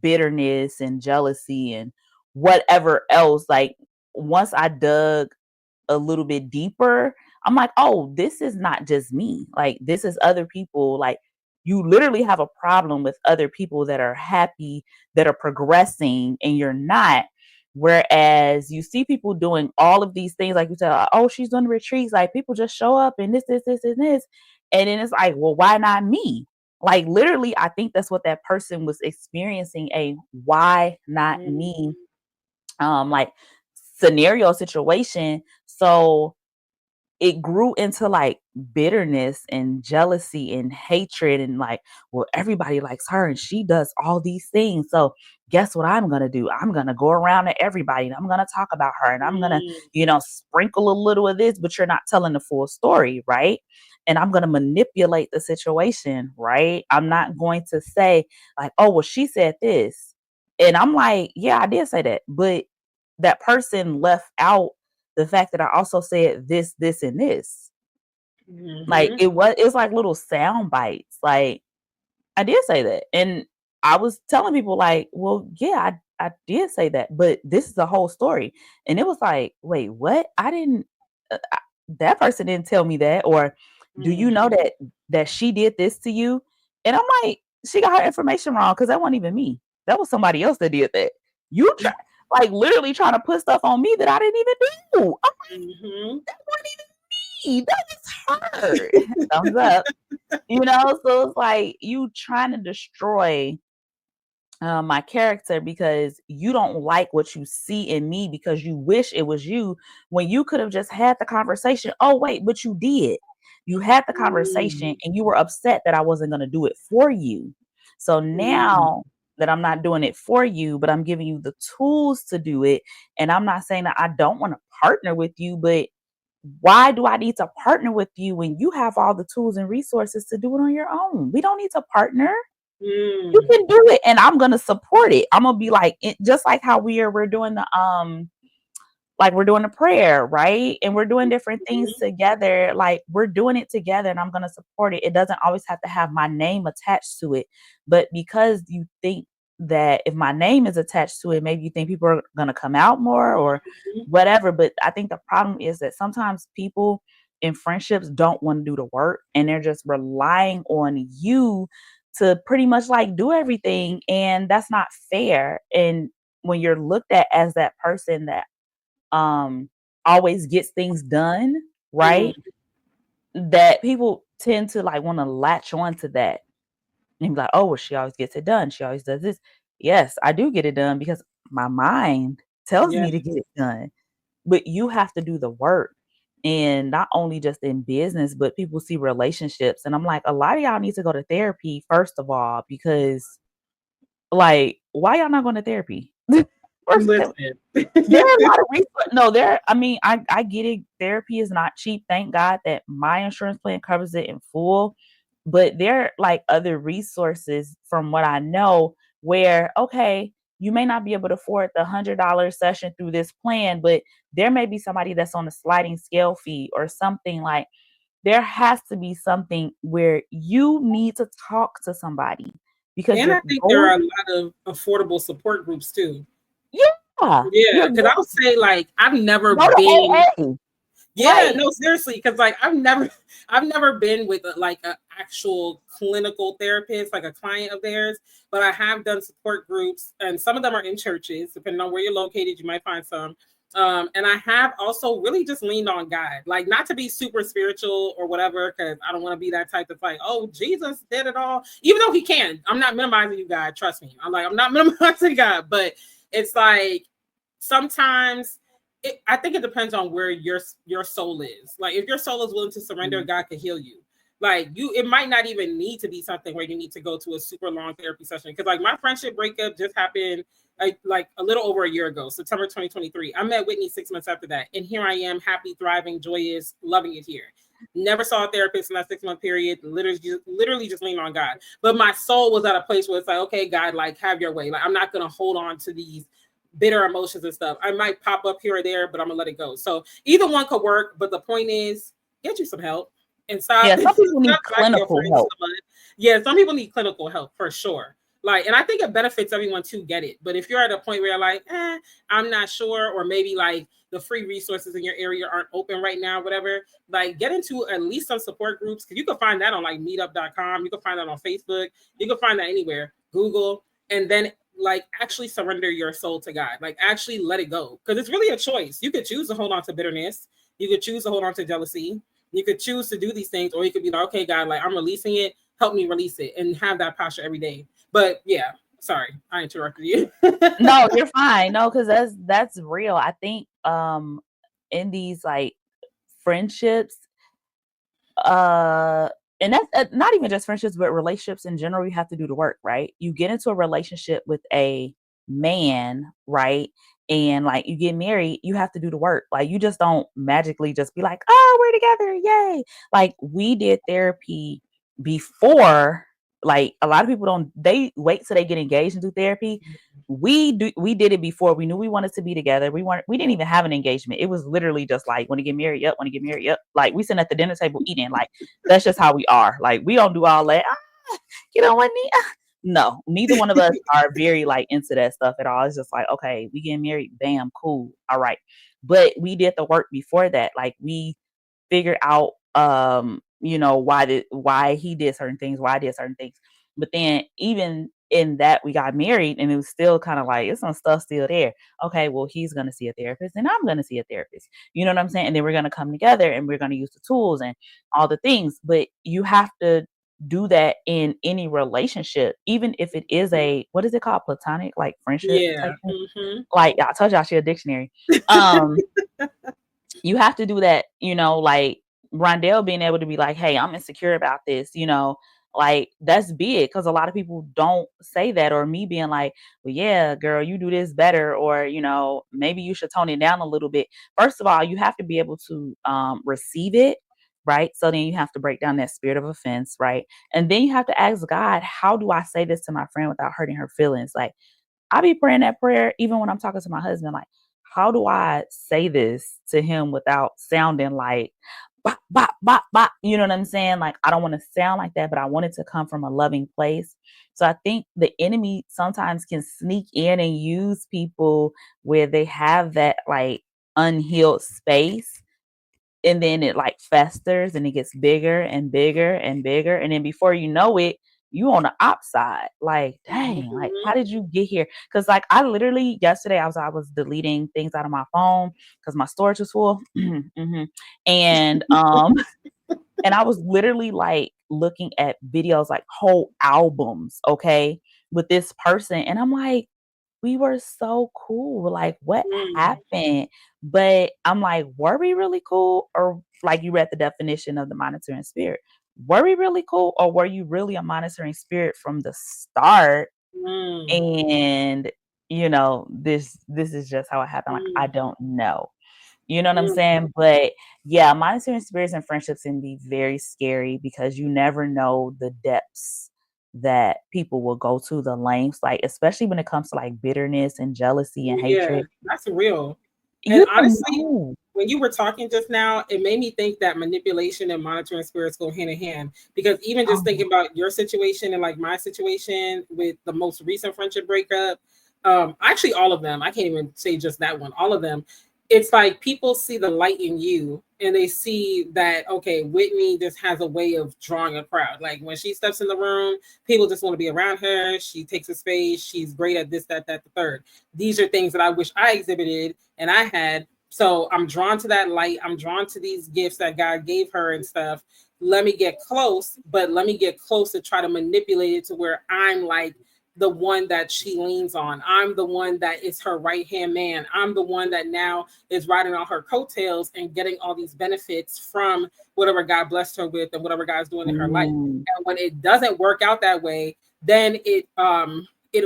Speaker 2: bitterness and jealousy and whatever else. Like once I dug a little bit deeper, I'm like, oh, this is not just me. Like this is other people. Like you literally have a problem with other people that are happy, that are progressing, and you're not. Whereas you see people doing all of these things, like you said, oh, she's doing retreats, like people just show up and this, and this. And then it's like, well, why not me? Like literally, I think that's what that person was experiencing, a why not me like scenario situation. So it grew into like bitterness and jealousy and hatred and like, well, everybody likes her and she does all these things. So guess what I'm gonna do? I'm gonna go around to everybody and I'm gonna talk about her and I'm gonna,
Speaker 1: Mm,
Speaker 2: sprinkle a little of this, but you're not telling the full story, right? And I'm gonna manipulate the situation, right? I'm not going to say like, oh, well, she said this. And I'm like, yeah, I did say that, but that person left out the fact that I also said this, this, and this. Like
Speaker 1: mhm,
Speaker 2: it's like little sound bites. Like I did say that. And I was telling people like, well, yeah, I did say that, but this is the whole story. And it was like, wait, what? I didn't that person didn't tell me that. Or do you
Speaker 1: mm.
Speaker 2: know that she did this to you? And I'm like, she got her information wrong because that wasn't even me. That was somebody else that did that. You try like literally trying to put stuff on me that I didn't even do. I'm
Speaker 1: Mhm.
Speaker 2: that wasn't even me. That was her. Thumbs up. So it's like you trying to destroy my character because you don't like what you see in me because you wish it was you when you could have just had the conversation. Oh, wait, but you did. You had the conversation
Speaker 1: Mm,
Speaker 2: and you were upset that I wasn't going to do it for you. So
Speaker 1: mm,
Speaker 2: now that I'm not doing it for you, but I'm giving you the tools to do it. And I'm not saying that I don't want to partner with you, but why do I need to partner with you when you have all the tools and resources to do it on your own? We don't need to partner. You
Speaker 1: mm.
Speaker 2: can do it and I'm gonna support it. I'm gonna be like just like how we're doing the like we're doing a prayer, right? And we're doing different things
Speaker 1: Mhm.
Speaker 2: together. Like we're doing it together and I'm going to support it. It doesn't always have to have my name attached to it. But because you think that if my name is attached to it, maybe you think people are going to come out more or whatever. But I think the problem is that sometimes people in friendships don't want to do the work and they're just relying on you to pretty much like do everything. And that's not fair. And when you're looked at as that person that um always gets things done,
Speaker 1: Mm.
Speaker 2: right? That people tend to like want to latch on to that and be like, oh, well, she always gets it done. She always does this. Yes, I do get it done because my mind tells
Speaker 1: Yeah.
Speaker 2: me to get it done. But you have to do the work. And not only just in business, but people see relationships. And I'm like, a lot of y'all need to go to therapy, first of all, because like, why y'all not going to therapy? First,
Speaker 1: Listen.
Speaker 2: there are a lot of resources. No, I mean, I get it. Therapy is not cheap. Thank God that my insurance plan covers it in full. But there are like other resources from what I know where, okay, you may not be able to afford the $100 session through this plan, but there may be somebody that's on a sliding scale fee or something like there has to be something where you need to talk to somebody because
Speaker 1: And
Speaker 2: you're
Speaker 1: I think there
Speaker 2: going,
Speaker 1: are a lot of affordable support groups too.
Speaker 2: yeah,
Speaker 1: Yeah,
Speaker 2: you're
Speaker 1: because I would say like I've never
Speaker 2: go to
Speaker 1: been.
Speaker 2: AA.
Speaker 1: Yeah,
Speaker 2: Right.
Speaker 1: no, seriously, because like I've never been with like an actual clinical therapist, like a client of theirs, but I have done support groups, and some of them are in churches. Depending on where you're located, you might find some. And I have also really just leaned on God, like not to be super spiritual or whatever, because I don't want to be that type of like, oh, Jesus did it all, even though He can. I'm not minimizing you, God. Trust me. I'm not minimizing God, but it's like sometimes I think it depends on where your soul is. Like if your soul is willing to surrender,
Speaker 2: Mhm.
Speaker 1: God can heal you. Like it might not even need to be something where you need to go to a super long therapy session. Because like my friendship breakup just happened like a little over a year ago, September 2023. I met Whitney 6 months after that, and here I am, happy, thriving, joyous, loving it here. Never saw a therapist in that 6 month period. Literally just leaned on God. But my soul was at a place where it's like, okay, God, like have your way. Like I'm not gonna hold on to these bitter emotions and stuff. I might pop up here or there, but I'm gonna let it go. So either one could work, but the point is get you some help and stop
Speaker 2: Yeah, some people need
Speaker 1: stop dragging your
Speaker 2: clinical
Speaker 1: friends to
Speaker 2: help.
Speaker 1: the mud. Yeah, some people need clinical help for sure. Like, and I think it benefits everyone to get it. But if you're at a point where you're like, I'm not sure, or maybe like the free resources in your area aren't open right now, whatever, like get into at least some support groups because you can find that on like meetup.com, you can find that on Facebook, you can find that anywhere, Google, and then like actually surrender your soul to God. Like actually let it go. Because it's really a choice. You could choose to hold on to bitterness. You could choose to hold on to jealousy. You could choose to do these things, or you could be like, okay, God, like I'm releasing it. Help me release it and have that posture every day. But yeah. Sorry, I interrupted you.
Speaker 2: No, you're fine. No, because that's real. I think in these like friendships, uh and that's not even just friendships but relationships in general, you have to do the work, right? You get into a relationship with a man, right? And like you get married, you have to do the work. Like you just don't magically just be like, oh, we're together, yay. Like we did therapy before. Like a lot of people don't, they wait till they get engaged and do therapy. We did it before. We knew we wanted to be together. We didn't even have an engagement. It was literally just like, want to get married, yep, want to get married, yep. Like we sitting at the dinner table eating. Like that's just how we are. Like we don't do all that. You know what? No, neither one of us are very like into that stuff at all. It's just like, okay, we getting married, bam, cool, all right. But we did the work before that. Like we figured out why he did certain things, why I did certain things. But then even in that we got married and it was still kind of like it's some stuff still there. Okay, well, he's gonna see a therapist and I'm gonna see a therapist. You know what I'm saying? And then we're gonna come together and we're gonna use the tools and all the things. But you have to do that in any relationship, even if it is a what is it called? Platonic, like friendship type
Speaker 1: Yeah.
Speaker 2: thing.
Speaker 1: Mm-hmm.
Speaker 2: Like I told y'all she a dictionary. Um you have to do that, like Rondelle being able to be like, hey, I'm insecure about this, like that's big because a lot of people don't say that, or me being like, well, yeah, girl, you do this better, or maybe you should tone it down a little bit. First of all, you have to be able to receive it, right? So then you have to break down that spirit of offense, right? And then you have to ask God, how do I say this to my friend without hurting her feelings? Like I be praying that prayer even when I'm talking to my husband. Like, how do I say this to him without sounding like bop, bop, bop, bop? You know what I'm saying? Like, I don't want to sound like that, but I want it to come from a loving place. So I think the enemy sometimes can sneak in and use people where they have that like unhealed space, and then it like festers and it gets bigger and bigger and bigger, and then before you know it, you on the op side. Like, dang, like
Speaker 1: Mm-hmm.
Speaker 2: how did you get here? Because like I literally yesterday I was deleting things out of my phone because my storage was full. Mhm. And and I was literally like looking at videos, like whole albums, okay, with this person, and I'm like, we were so cool. Like, what
Speaker 1: Mm.
Speaker 2: happened? But I'm like, were we really cool? Or like you read the definition of the monitoring spirit. Were we really cool? Or were you really a monitoring spirit from the start?
Speaker 1: Mm.
Speaker 2: And this is just how it happened. Like, I
Speaker 1: Mm.
Speaker 2: don't know. You know what I'm
Speaker 1: Mm.
Speaker 2: saying? But yeah, monitoring spirits and friendships can be very scary because you never know the depths that people will go to, the lengths, like especially when it comes to like bitterness and jealousy and
Speaker 1: Yeah,
Speaker 2: hatred.
Speaker 1: that's real. And
Speaker 2: You don't
Speaker 1: honestly,
Speaker 2: know.
Speaker 1: when you were talking just now, it made me think that manipulation and monitoring spirits go hand in hand. Because even just
Speaker 2: Oh,
Speaker 1: thinking about your situation and like my situation with the most recent friendship breakup, actually all of them, I can't even say just that one, all of them, it's like people see the light in you and they see that, okay, Whitney just has a way of drawing a crowd. Like when she steps in the room, people just want to be around her. She takes a space. She's great at this, that, the third. These are things that I wish I exhibited and I had. So I'm drawn to that light. I'm drawn to these gifts that God gave her and stuff. Let me get close, but let me get close to try to manipulate it to where I'm like the one that she leans on. I'm the one that is her right hand man. I'm the one that now is riding on her coattails and getting all these benefits from whatever God blessed her with and whatever God's doing in her life.
Speaker 2: mm,
Speaker 1: And when it doesn't work out that way, then it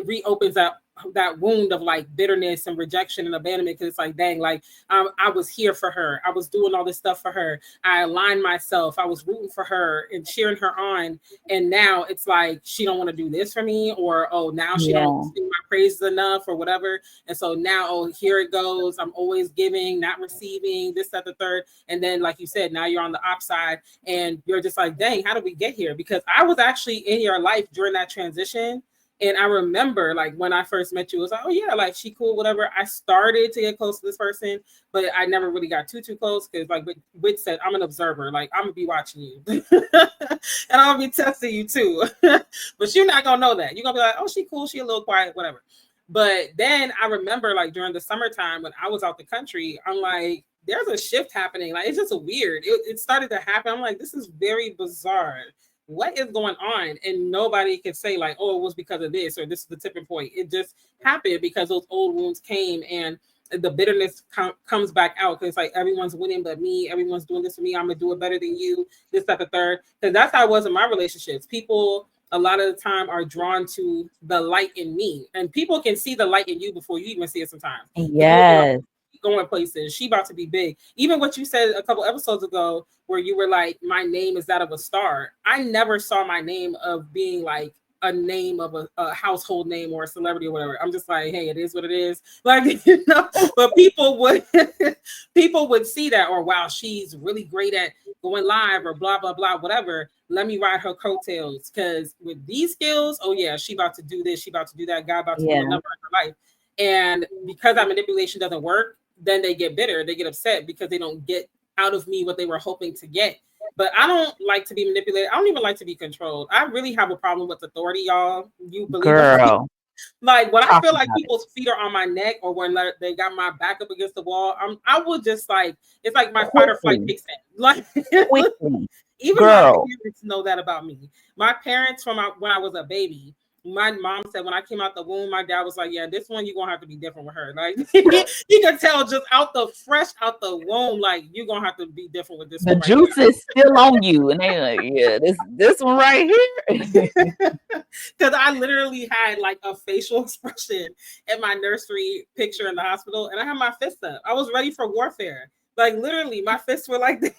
Speaker 1: reopens that wound of like bitterness and rejection and abandonment, because it's like, dang, like I was here for her, I was doing all this stuff for her, I aligned myself, I was rooting for her and cheering her on, and now it's like she don't want to do this for me, or oh, now she don't
Speaker 2: yeah,
Speaker 1: sing my praises enough or whatever, and so now, oh, here it goes, I'm always giving, not receiving, this, that, the third, and then like you said, now you're on the op side and you're just like, dang, how did we get here? Because I was actually in your life during that transition. And I remember like when I first met you, it was like, oh yeah, like she cool, whatever. I started to get close to this person, but I never really got too close because like Wit said, I'm an observer. Like I'm gonna be watching you. And I'm gonna be testing you too. But you're not gonna know that. You're gonna be like, oh, she cool, she a little quiet, whatever. But then I remember like during the summertime when I was out the country, I'm like, there's a shift happening. Like it's just a weird. It started to happen. I'm like, this is very bizarre. what is going on? And nobody could say like, oh, it was because of this or this is the tipping point. It just happened because those old wounds came and the bitterness comes back out because it's like everyone's winning but me, everyone's doing this for me, I'm gonna do it better than you, this, that, the third. Because that's how it was in my relationships. People a lot of the time are drawn to the light in me, and people can see the light in you before you even see it sometimes. Because you'll be like,
Speaker 2: Yes.
Speaker 1: going places, she about to be big. Even what you said a couple episodes ago, where you were like, my name is that of a star. I never saw my name of being like a name of a household name or a celebrity or whatever. I'm just like, hey, it is what it is. Like, you know, but people would people would see that, or wow, she's really great at going live or blah blah blah, whatever. Let me ride her coattails because with these skills, oh yeah, she about to do this, she about to do that, God about to do a
Speaker 2: Yeah.
Speaker 1: number in her life. And because that manipulation doesn't work, then they get bitter, they get upset because they don't get out of me what they were hoping to get. But I don't like to be manipulated. I don't even like to be controlled. I really have a problem with authority, y'all. You believe it?
Speaker 2: Girl,
Speaker 1: Like when I
Speaker 2: talk
Speaker 1: feel like
Speaker 2: about it.
Speaker 1: people's feet are on my neck or when they got my back up against the wall, I will just like, it's like my fight or flight
Speaker 2: Quickly,
Speaker 1: kicks in. Like
Speaker 2: quickly.
Speaker 1: even my
Speaker 2: Girl,
Speaker 1: parents know that about me. My parents when I was a baby, my mom said when I came out the womb, my dad was like, "Yeah, this one you're gonna have to be different with her." Like you can tell just out the womb, like you're gonna have to be different with this
Speaker 2: the
Speaker 1: one right
Speaker 2: juice is still on you. And they like, yeah, this one right here.
Speaker 1: here. Because I literally had like a facial expression in my nursery picture in the hospital, and I had my fist up. I was ready for warfare. Like literally, my fists were like this.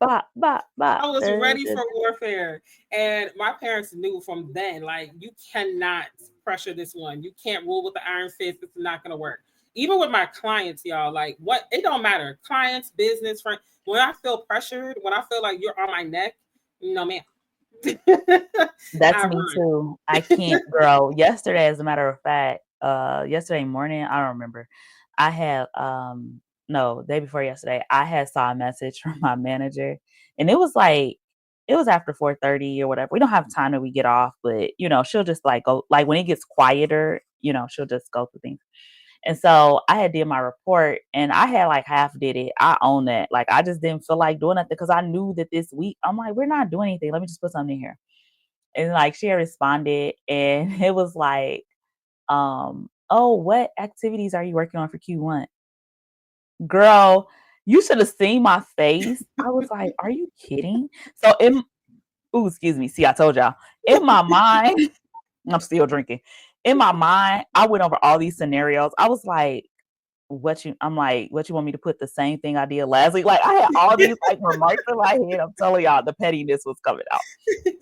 Speaker 2: Bop, bop, bop.
Speaker 1: I was ready for warfare. And my parents knew from then, like, you cannot pressure this one. You can't rule with the iron fist. It's not going to work. Even with my clients, y'all, like, what? It don't matter. Clients, business, friends. When I feel pressured, when I feel like you're on my neck, no, ma'am.
Speaker 2: That's
Speaker 1: I
Speaker 2: me
Speaker 1: run.
Speaker 2: too. I can't, girl. Yesterday, as a matter of fact, yesterday morning, I don't remember. I had no, day before yesterday, I had saw a message from my manager, and it was like it was after 4:30 or whatever. We don't have time that we get off, but you know, she'll just like go like when it gets quieter, you know, she'll just go through things. And so I had did my report and I had like half did it. I own that. Like I just didn't feel like doing nothing because I knew that this week I'm like, we're not doing anything. Let me just put something in here. And like she had responded and it was like, oh, what activities are you working on for Q1? Girl, you should have seen my face. I was like, are you kidding? So excuse me. See, I told y'all. In my mind, I'm still drinking. In my mind, I went over all these scenarios. I was like, I'm like, what you want me to put the same thing I did last week? Like I had all these like remarks in my head. I'm telling y'all, the pettiness was coming out.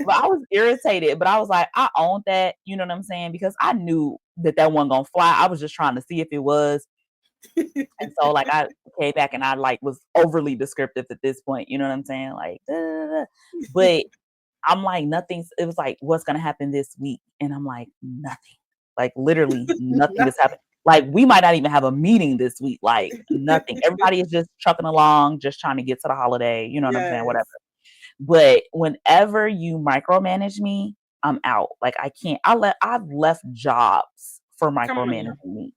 Speaker 2: But I was irritated, but I was like, I owned that, you know what I'm saying? Because I knew that wasn't gonna fly. I was just trying to see if it was. And so like I came back and I like was overly descriptive at this point, you know what I'm saying? Like, da, da, da. But I'm like, it was like, what's gonna happen this week? And I'm like, nothing. Like literally nothing is happening. Like we might not even have a meeting this week. Like nothing. Everybody is just trucking along, just trying to get to the holiday. You know what I'm saying? Whatever.
Speaker 1: Yes.
Speaker 2: But whenever you micromanage me, I'm out. Like I can't. I've left jobs for
Speaker 1: Come on now.
Speaker 2: micromanaging me.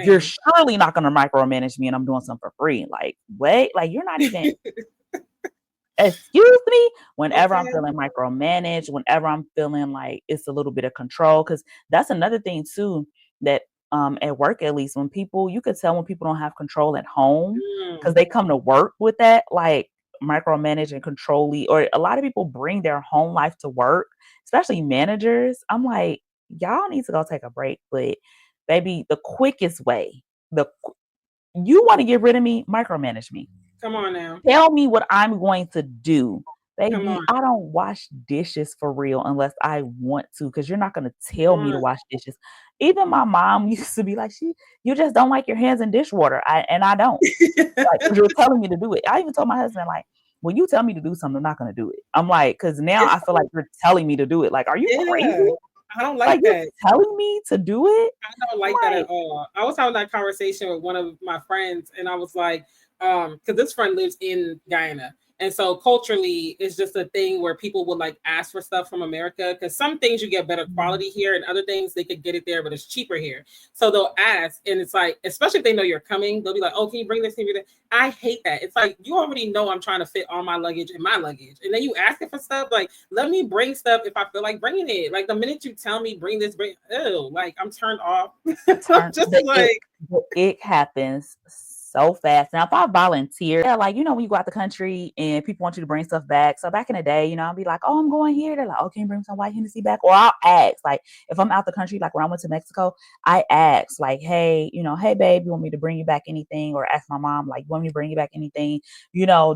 Speaker 2: You're
Speaker 1: Same.
Speaker 2: surely not gonna micromanage me and I'm doing something for free. Like, wait, like you're not even excuse me, whenever I'm
Speaker 1: Okay.
Speaker 2: feeling micromanaged, whenever I'm feeling like it's a little bit of control, because that's another thing too that at work at least when people you could tell when people don't have control at home because
Speaker 1: Mm.
Speaker 2: they come to work with that like micromanage and control or a lot of people bring their home life to work, especially managers. I'm like, y'all need to go take a break, but baby, the quickest way, the you want to get rid of me, micromanage me.
Speaker 1: Come on now.
Speaker 2: Tell me what I'm going to do.
Speaker 1: Come
Speaker 2: Baby,
Speaker 1: on.
Speaker 2: I don't wash dishes for real unless I want to, because you're not gonna
Speaker 1: Come
Speaker 2: tell me to
Speaker 1: on.
Speaker 2: wash dishes. Even my mom used to be like, you just don't like your hands in dishwater. And I don't. Like, 'cause you're telling me to do it. I even told my husband, like, when you tell me to do something, I'm not gonna do it. I'm like, because now
Speaker 1: It's
Speaker 2: I feel like you're telling me to do it. Like, are you crazy?
Speaker 1: yeah. I don't
Speaker 2: Like,
Speaker 1: like
Speaker 2: you're
Speaker 1: that.
Speaker 2: telling me to do it?
Speaker 1: I don't
Speaker 2: I'm
Speaker 1: like that at
Speaker 2: like,
Speaker 1: all. I was having that conversation with one of my friends, and I was like, because this friend lives in Guyana, And so culturally, it's just a thing where people would like ask for stuff from America because some things you get better quality here, and other things they could get it there, but it's cheaper here. So they'll ask, and it's like, especially if they know you're coming, they'll be like, "Oh, can you bring this? Can you bring that?" I hate that. It's like you already know I'm trying to fit all my luggage in my luggage, and then you asking for stuff. Like, let me bring stuff if I feel like bringing it. Like the minute you tell me bring this, bring, ew, like I'm turned off. Just like
Speaker 2: it happens so fast. Now, if I volunteer, yeah, like, when you go out the country and people want you to bring stuff back. So back in the day, I'll be like, oh, I'm going here. They're like, oh, can you bring some white Hennessy back? Or I'll ask, like, if I'm out the country, like when I went to Mexico, I asked, like, hey, hey, babe, you want me to bring you back anything? Or ask my mom, like, you want me to bring you back anything?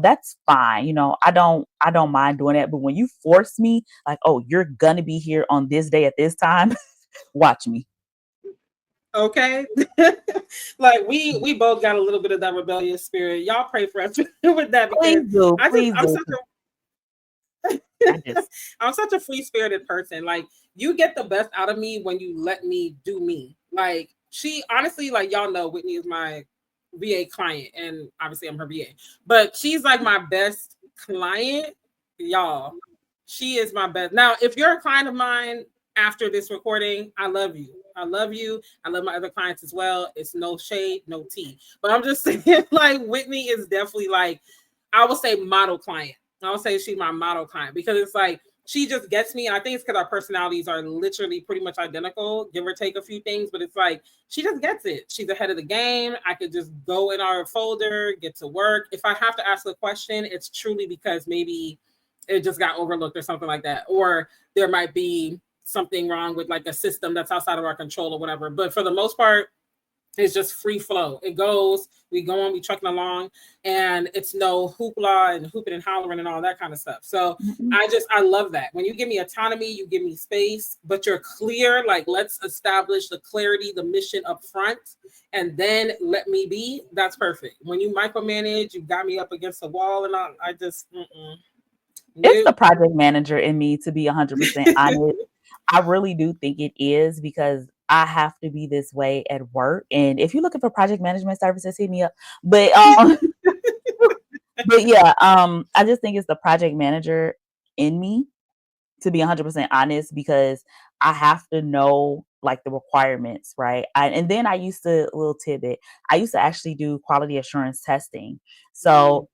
Speaker 2: That's fine. I don't mind doing that. But when you force me, like, oh, you're gonna be here on this day at this time, watch me.
Speaker 1: okay. Like we both got a little bit of that rebellious spirit. Y'all pray for us with that because
Speaker 2: Please do.
Speaker 1: I just
Speaker 2: Please
Speaker 1: I'm
Speaker 2: do.
Speaker 1: such a
Speaker 2: I just
Speaker 1: I'm such a free spirited person. Like you get the best out of me when you let me do me. Like she honestly, like y'all know, Whitney is my VA client, and obviously I'm her VA, but she's like my best client, y'all. She is my best. Now, if you're a client of mine after this recording, I love you. I love you. I love my other clients as well. It's no shade, no tea. But I'm just saying, like Whitney is definitely like, I would say model client. I would say she's my model client because it's like she just gets me. And I think it's because our personalities are literally pretty much identical, give or take a few things. But it's like she just gets it. She's ahead of the game. I could just go in our folder, get to work. If I have to ask a question, it's truly because maybe it just got overlooked or something like that. Or there might be something wrong with like a system that's outside of our control or whatever. But for the most part, it's just free flow. It goes, we go on, we trucking along, and it's no hoopla and hooping and hollering and all that kind of stuff. So I love that. When you give me autonomy, you give me space, but you're clear. Like, let's establish the clarity, the mission up front, and then let me be. That's perfect. When you micromanage, you got me up against the wall, and I just,
Speaker 2: it's the project manager in me, to be 100% honest. I really do think it is because I have to be this way at work. And if you're looking for project management services, hit me up. But but yeah, I just think it's the project manager in me, to be 100% honest, because I have to know like the requirements, right? And then I used to, a little tidbit, I used to actually do quality assurance testing. So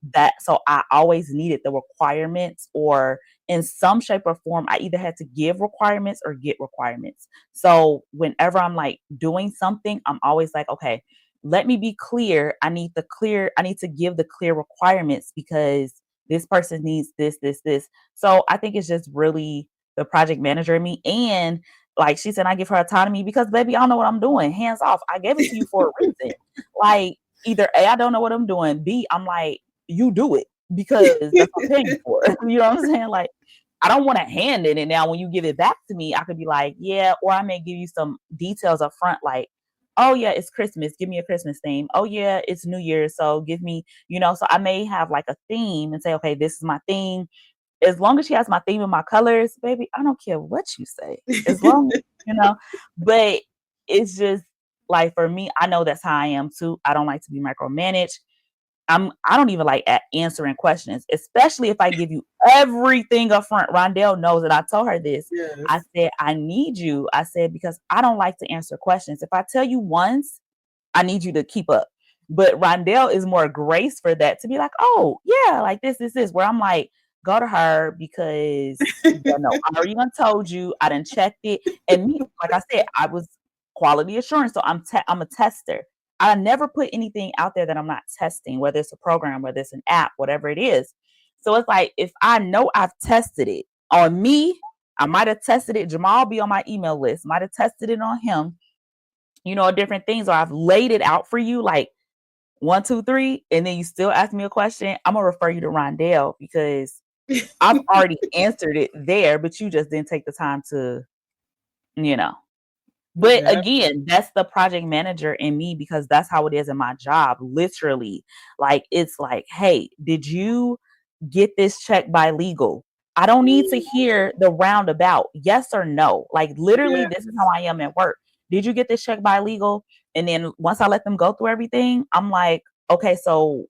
Speaker 2: I always needed the requirements, or in some shape or form, I either had to give requirements or get requirements. So whenever I'm like doing something, I'm always like, okay, let me be clear. I need to give the clear requirements because this person needs this, this, this. So I think it's just really the project manager in me. And like she said, I give her autonomy because baby, I don't know what I'm doing. Hands off. I gave it to you for a reason. Like either A, I don't know what I'm doing. B, I'm like, you do it because that's what I'm paying you for. You know what I'm saying? Like, I don't want to hand it. And now when you give it back to me, I could be like, yeah, or I may give you some details up front, like, oh yeah, it's Christmas. Give me a Christmas theme. Oh yeah, it's New Year's. So give me, so I may have like a theme and say, okay, this is my theme. As long as she has my theme and my colors, baby, I don't care what you say. As long as, but it's just like for me, I know that's how I am too. I don't like to be micromanaged. I don't even like answering questions, especially if I give you everything up front. Rondelle knows that I told her this.
Speaker 1: Yes.
Speaker 2: I said, I need you. I said, because I don't like to answer questions. If I tell you once, I need you to keep up. But Rondelle is more grace for that, to be like, oh yeah, like this, where I'm like, go to her because I already done told you, I done checked it. And me, like I said, I was quality assurance. So I'm a tester. I never put anything out there that I'm not testing, whether it's a program, whether it's an app, whatever it is. So it's like, if I know I've tested it on me, I might have tested it. Jamal be on my email list, might have tested it on him, different things, or I've laid it out for you, like 1, 2, 3, and then you still ask me a question. I'm gonna refer you to Rondelle because I've already answered it there, but you just didn't take the time to, But again, that's the project manager in me because that's how it is in my job. Literally, like it's like, hey, did you get this check by legal? I don't need to hear the roundabout. Yes or no. Like literally, this is how I am at work. Did you get this check by legal? And then once I let them go through everything, I'm like, okay, so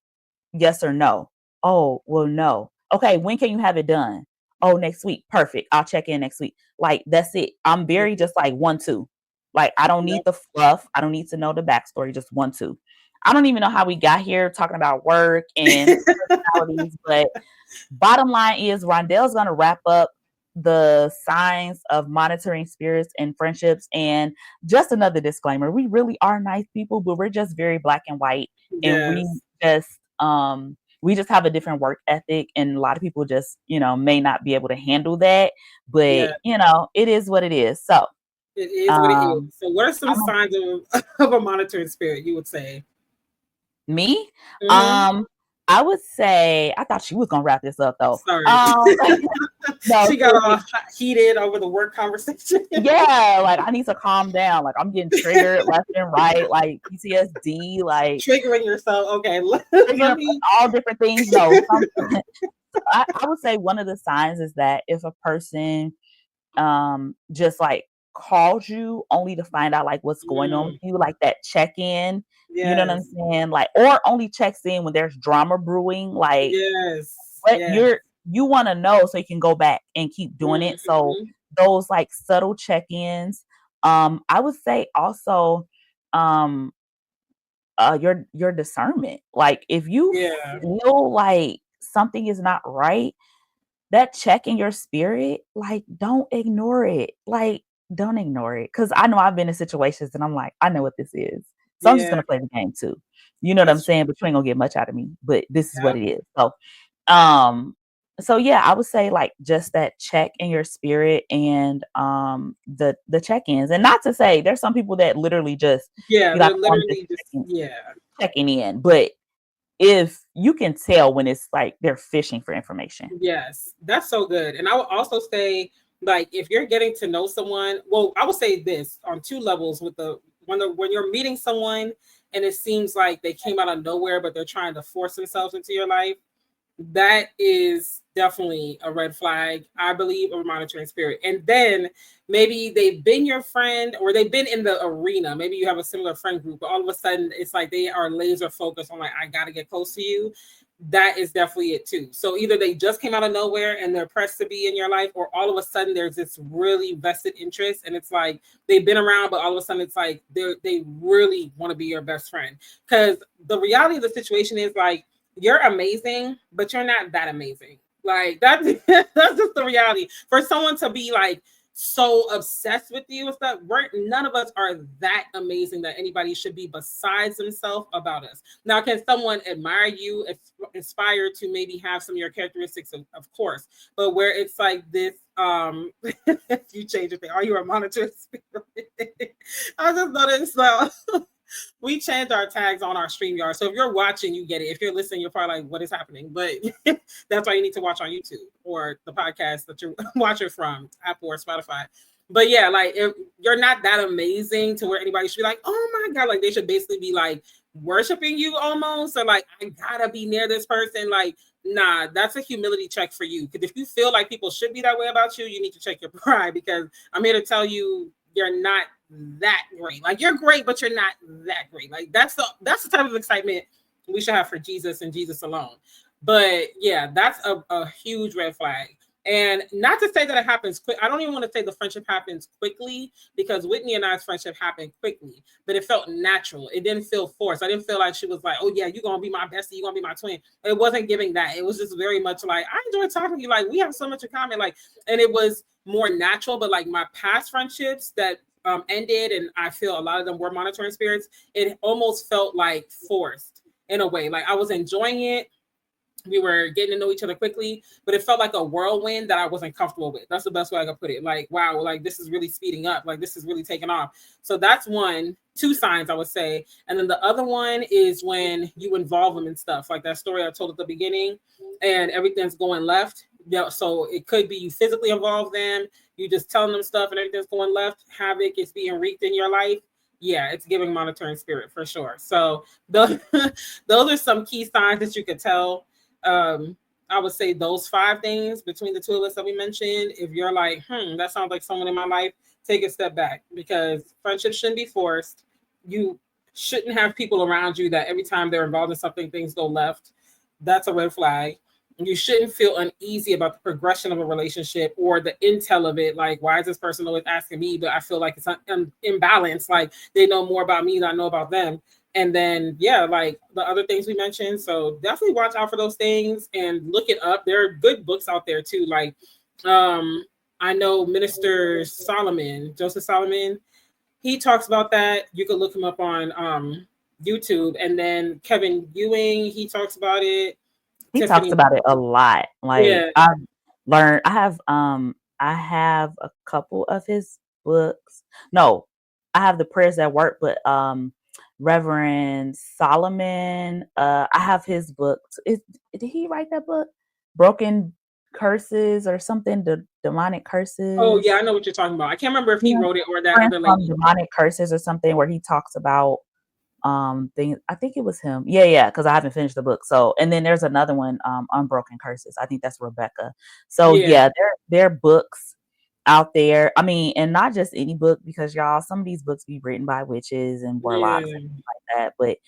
Speaker 2: yes or no. Oh, well, no. Okay, when can you have it done? Oh, next week. Perfect. I'll check in next week. Like, that's it. I'm very just like 1-2. Like, I don't need
Speaker 1: Yep.
Speaker 2: the fluff. I don't need to know the backstory. Just 1-2. I don't even know how we got here talking about work and personalities, but bottom line is Rondelle's gonna wrap up the signs of monitoring spirits and friendships. And just another disclaimer: we really are nice people, but we're just very black and white, and
Speaker 1: Yes.
Speaker 2: just we just have a different work ethic, and a lot of people just may not be able to handle that. But
Speaker 1: Yeah.
Speaker 2: it is what it is. So
Speaker 1: It is what it is.
Speaker 2: um,
Speaker 1: So, what are some
Speaker 2: I'm
Speaker 1: signs of a monitoring spirit? You would say.
Speaker 2: me.
Speaker 1: Mm-hmm.
Speaker 2: Um, I would say I thought she was gonna wrap this up though.
Speaker 1: Sorry.
Speaker 2: No,
Speaker 1: She got all
Speaker 2: seriously.
Speaker 1: heated over the work conversation.
Speaker 2: Yeah, like I need to calm down. Like I'm getting triggered left and right, like PTSD, like
Speaker 1: Triggering yourself. Okay,
Speaker 2: triggering
Speaker 1: let
Speaker 2: for
Speaker 1: me.
Speaker 2: all different things. No, I would say one of the signs is that if a person just like calls you only to find out like what's going on with
Speaker 1: Mm,
Speaker 2: you, like that check-in, you know what I'm
Speaker 1: yes,
Speaker 2: saying? Like, or only checks in when there's drama brewing, like
Speaker 1: yes,
Speaker 2: what
Speaker 1: yes.
Speaker 2: you want to know so you can go back and keep doing it. So
Speaker 1: Mhm.
Speaker 2: those like subtle check-ins. I would say also um your discernment. Like if you
Speaker 1: Yeah,
Speaker 2: feel like something is not right, that check in your spirit, like don't ignore it. Like don't ignore it. Cause I know I've been in situations and I'm like, I know what this is. So I'm just
Speaker 1: yeah,
Speaker 2: gonna play the game too. You know what I'm
Speaker 1: that's
Speaker 2: saying? But you ain't gonna get much out of me. But this is what
Speaker 1: yeah,
Speaker 2: it is. Um, so yeah, I would say like just that check in your spirit and the check-ins. And not to say there's some people that literally just
Speaker 1: yeah.
Speaker 2: be like,
Speaker 1: They're
Speaker 2: oh, I'm just
Speaker 1: literally just yeah.
Speaker 2: checking in. But if you can tell when it's like they're fishing for information.
Speaker 1: Yes, that's so good. And I would also say, like, if you're getting to know someone, well, I would say this on two levels with when you're meeting someone and it seems like they came out of nowhere, but they're trying to force themselves into your life. That is definitely a red flag, I believe, of a monitoring spirit. And then maybe they've been your friend or they've been in the arena. Maybe you have a similar friend group, but all of a sudden it's like they are laser focused on like, I gotta get close to you. That is definitely it too. So either they just came out of nowhere and they're pressed to be in your life, or all of a sudden there's this really vested interest and it's like they've been around, but all of a sudden it's like they really want to be your best friend. Because the reality of the situation is like you're amazing, but you're not that amazing. Like that's that's just the reality. For someone to be like so obsessed with you and stuff, none of us are that amazing that anybody should be besides themselves about us. Now, can someone admire you, inspire to maybe have some of your characteristics? Of course, but where it's like this, you change it. Are you a monitor spirit? I just noticed we changed our tags on our StreamYard. So if you're watching, you get it. If you're listening, you're probably like, what is happening? But that's why you need to watch on YouTube or the podcast that you're watching from, Apple or Spotify. But yeah, like if you're not that amazing to where anybody should be like, oh my God, like they should basically be like worshiping you almost. Or like, I gotta be near this person. Like, nah, that's a humility check for you. Because if you feel like people should be that way about you, you need to check your pride because I'm here to tell you you're not that great. Like you're great, but you're not that great. Like that's the type of excitement we should have for Jesus and Jesus alone. But yeah, that's a huge red flag. And not to say that it happens quick. I don't even want to say the friendship happens quickly because Whitney and I's friendship happened quickly, but it felt natural. It didn't feel forced. I didn't feel like she was like, oh yeah, you're gonna be my bestie, you're gonna be my twin. It wasn't giving that. It was just very much like, I enjoy talking to you. Like we have so much in common. Like, and it was more natural, but like my past friendships that ended, and I feel a lot of them were monitoring spirits, it almost felt like forced in a way. Like I was enjoying it. We were getting to know each other quickly, but it felt like a whirlwind that I wasn't comfortable with. That's the best way I could put it. Like, wow, like this is really speeding up. Like this is really taking off. So that's two signs I would say. And then the other one is when you involve them in stuff like that story I told at the beginning and everything's going left. Yeah, so it could be you physically involve them, you just telling them stuff and everything's going left, havoc is being wreaked in your life. Yeah, it's giving monitoring spirit for sure. So those, those are some key signs that you could tell. I would say those five things between the two of us that we mentioned. If you're like, that sounds like someone in my life, take a step back because friendships shouldn't be forced. You shouldn't have people around you that every time they're involved in something, things go left. That's a red flag. You shouldn't feel uneasy about the progression of a relationship or the intel of it. Like, why is this person always asking me? But I feel like it's imbalanced. Like, they know more about me than I know about them. And then, yeah, like the other things we mentioned. So definitely watch out for those things and look it up. There are good books out there too. Like, I know Minister Solomon, Joseph Solomon, he talks about that. You can look him up on YouTube. And then Kevin Ewing, he talks about it.
Speaker 2: He talks
Speaker 1: Tiffany,
Speaker 2: about it a lot. Like
Speaker 1: yeah,
Speaker 2: I've learned, I have a couple of his books. No, I have the Prayers That Work, but Reverend Solomon, I have his books. Did he write that book? Broken Curses or something? The Demonic
Speaker 1: oh
Speaker 2: Curses.
Speaker 1: yeah, I know what you're talking about. I can't remember if he
Speaker 2: Yeah,
Speaker 1: wrote it or that
Speaker 2: Friends
Speaker 1: other
Speaker 2: from
Speaker 1: lady.
Speaker 2: Demonic Curses or something, where he talks about things. I think it was him. Yeah, because I haven't finished the book. So, and then there's another one, Unbroken Curses. I think that's Rebecca. So
Speaker 1: Yeah,
Speaker 2: yeah, there are books out there. I mean, and not just any book, because y'all, some of these books be written by witches and warlocks
Speaker 1: yeah.
Speaker 2: and things like that. But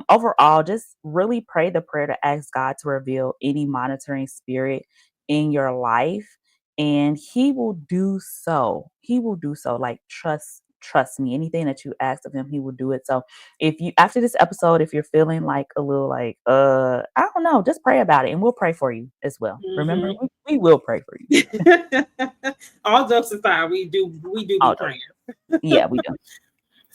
Speaker 2: overall, just really pray the prayer to ask God to reveal any monitoring spirit in your life, and he will do so. He will do so. Like, trust me, anything that you ask of him, he will do it. So if you, after this episode, if you're feeling like a little like I don't know, just pray about it, and we'll pray for you as well. Remember,
Speaker 1: Hmm.
Speaker 2: we will pray for you.
Speaker 1: All jokes aside, we do be
Speaker 2: All those.
Speaker 1: praying.
Speaker 2: Yeah, we do.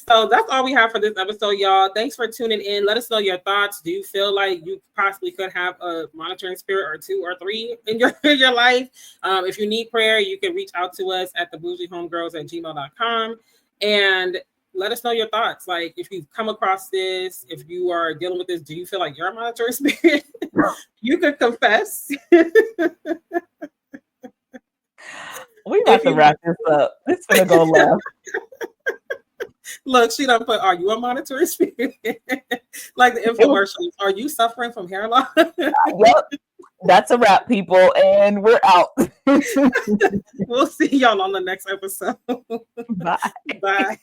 Speaker 1: So that's all we have for this episode, y'all. Thanks for tuning in. Let us know your thoughts. Do you feel like you possibly could have a monitoring spirit or two or three in your life? If you need prayer, you can reach out to us at the bougeehomegirls@gmail.com and let us know your thoughts. Like, if you've come across this, if you are dealing with this, do you feel like you're a monitoring spirit? You could confess.
Speaker 2: We
Speaker 1: If
Speaker 2: about to
Speaker 1: you
Speaker 2: wrap this up. It's gonna go left.
Speaker 1: look, she don't put, are you a monitoring spirit? Like the
Speaker 2: It was,
Speaker 1: infomercials. Are you suffering from hair loss?
Speaker 2: yep. That's a wrap, people, and we're out.
Speaker 1: We'll see y'all on the next episode.
Speaker 2: Bye.
Speaker 1: Bye.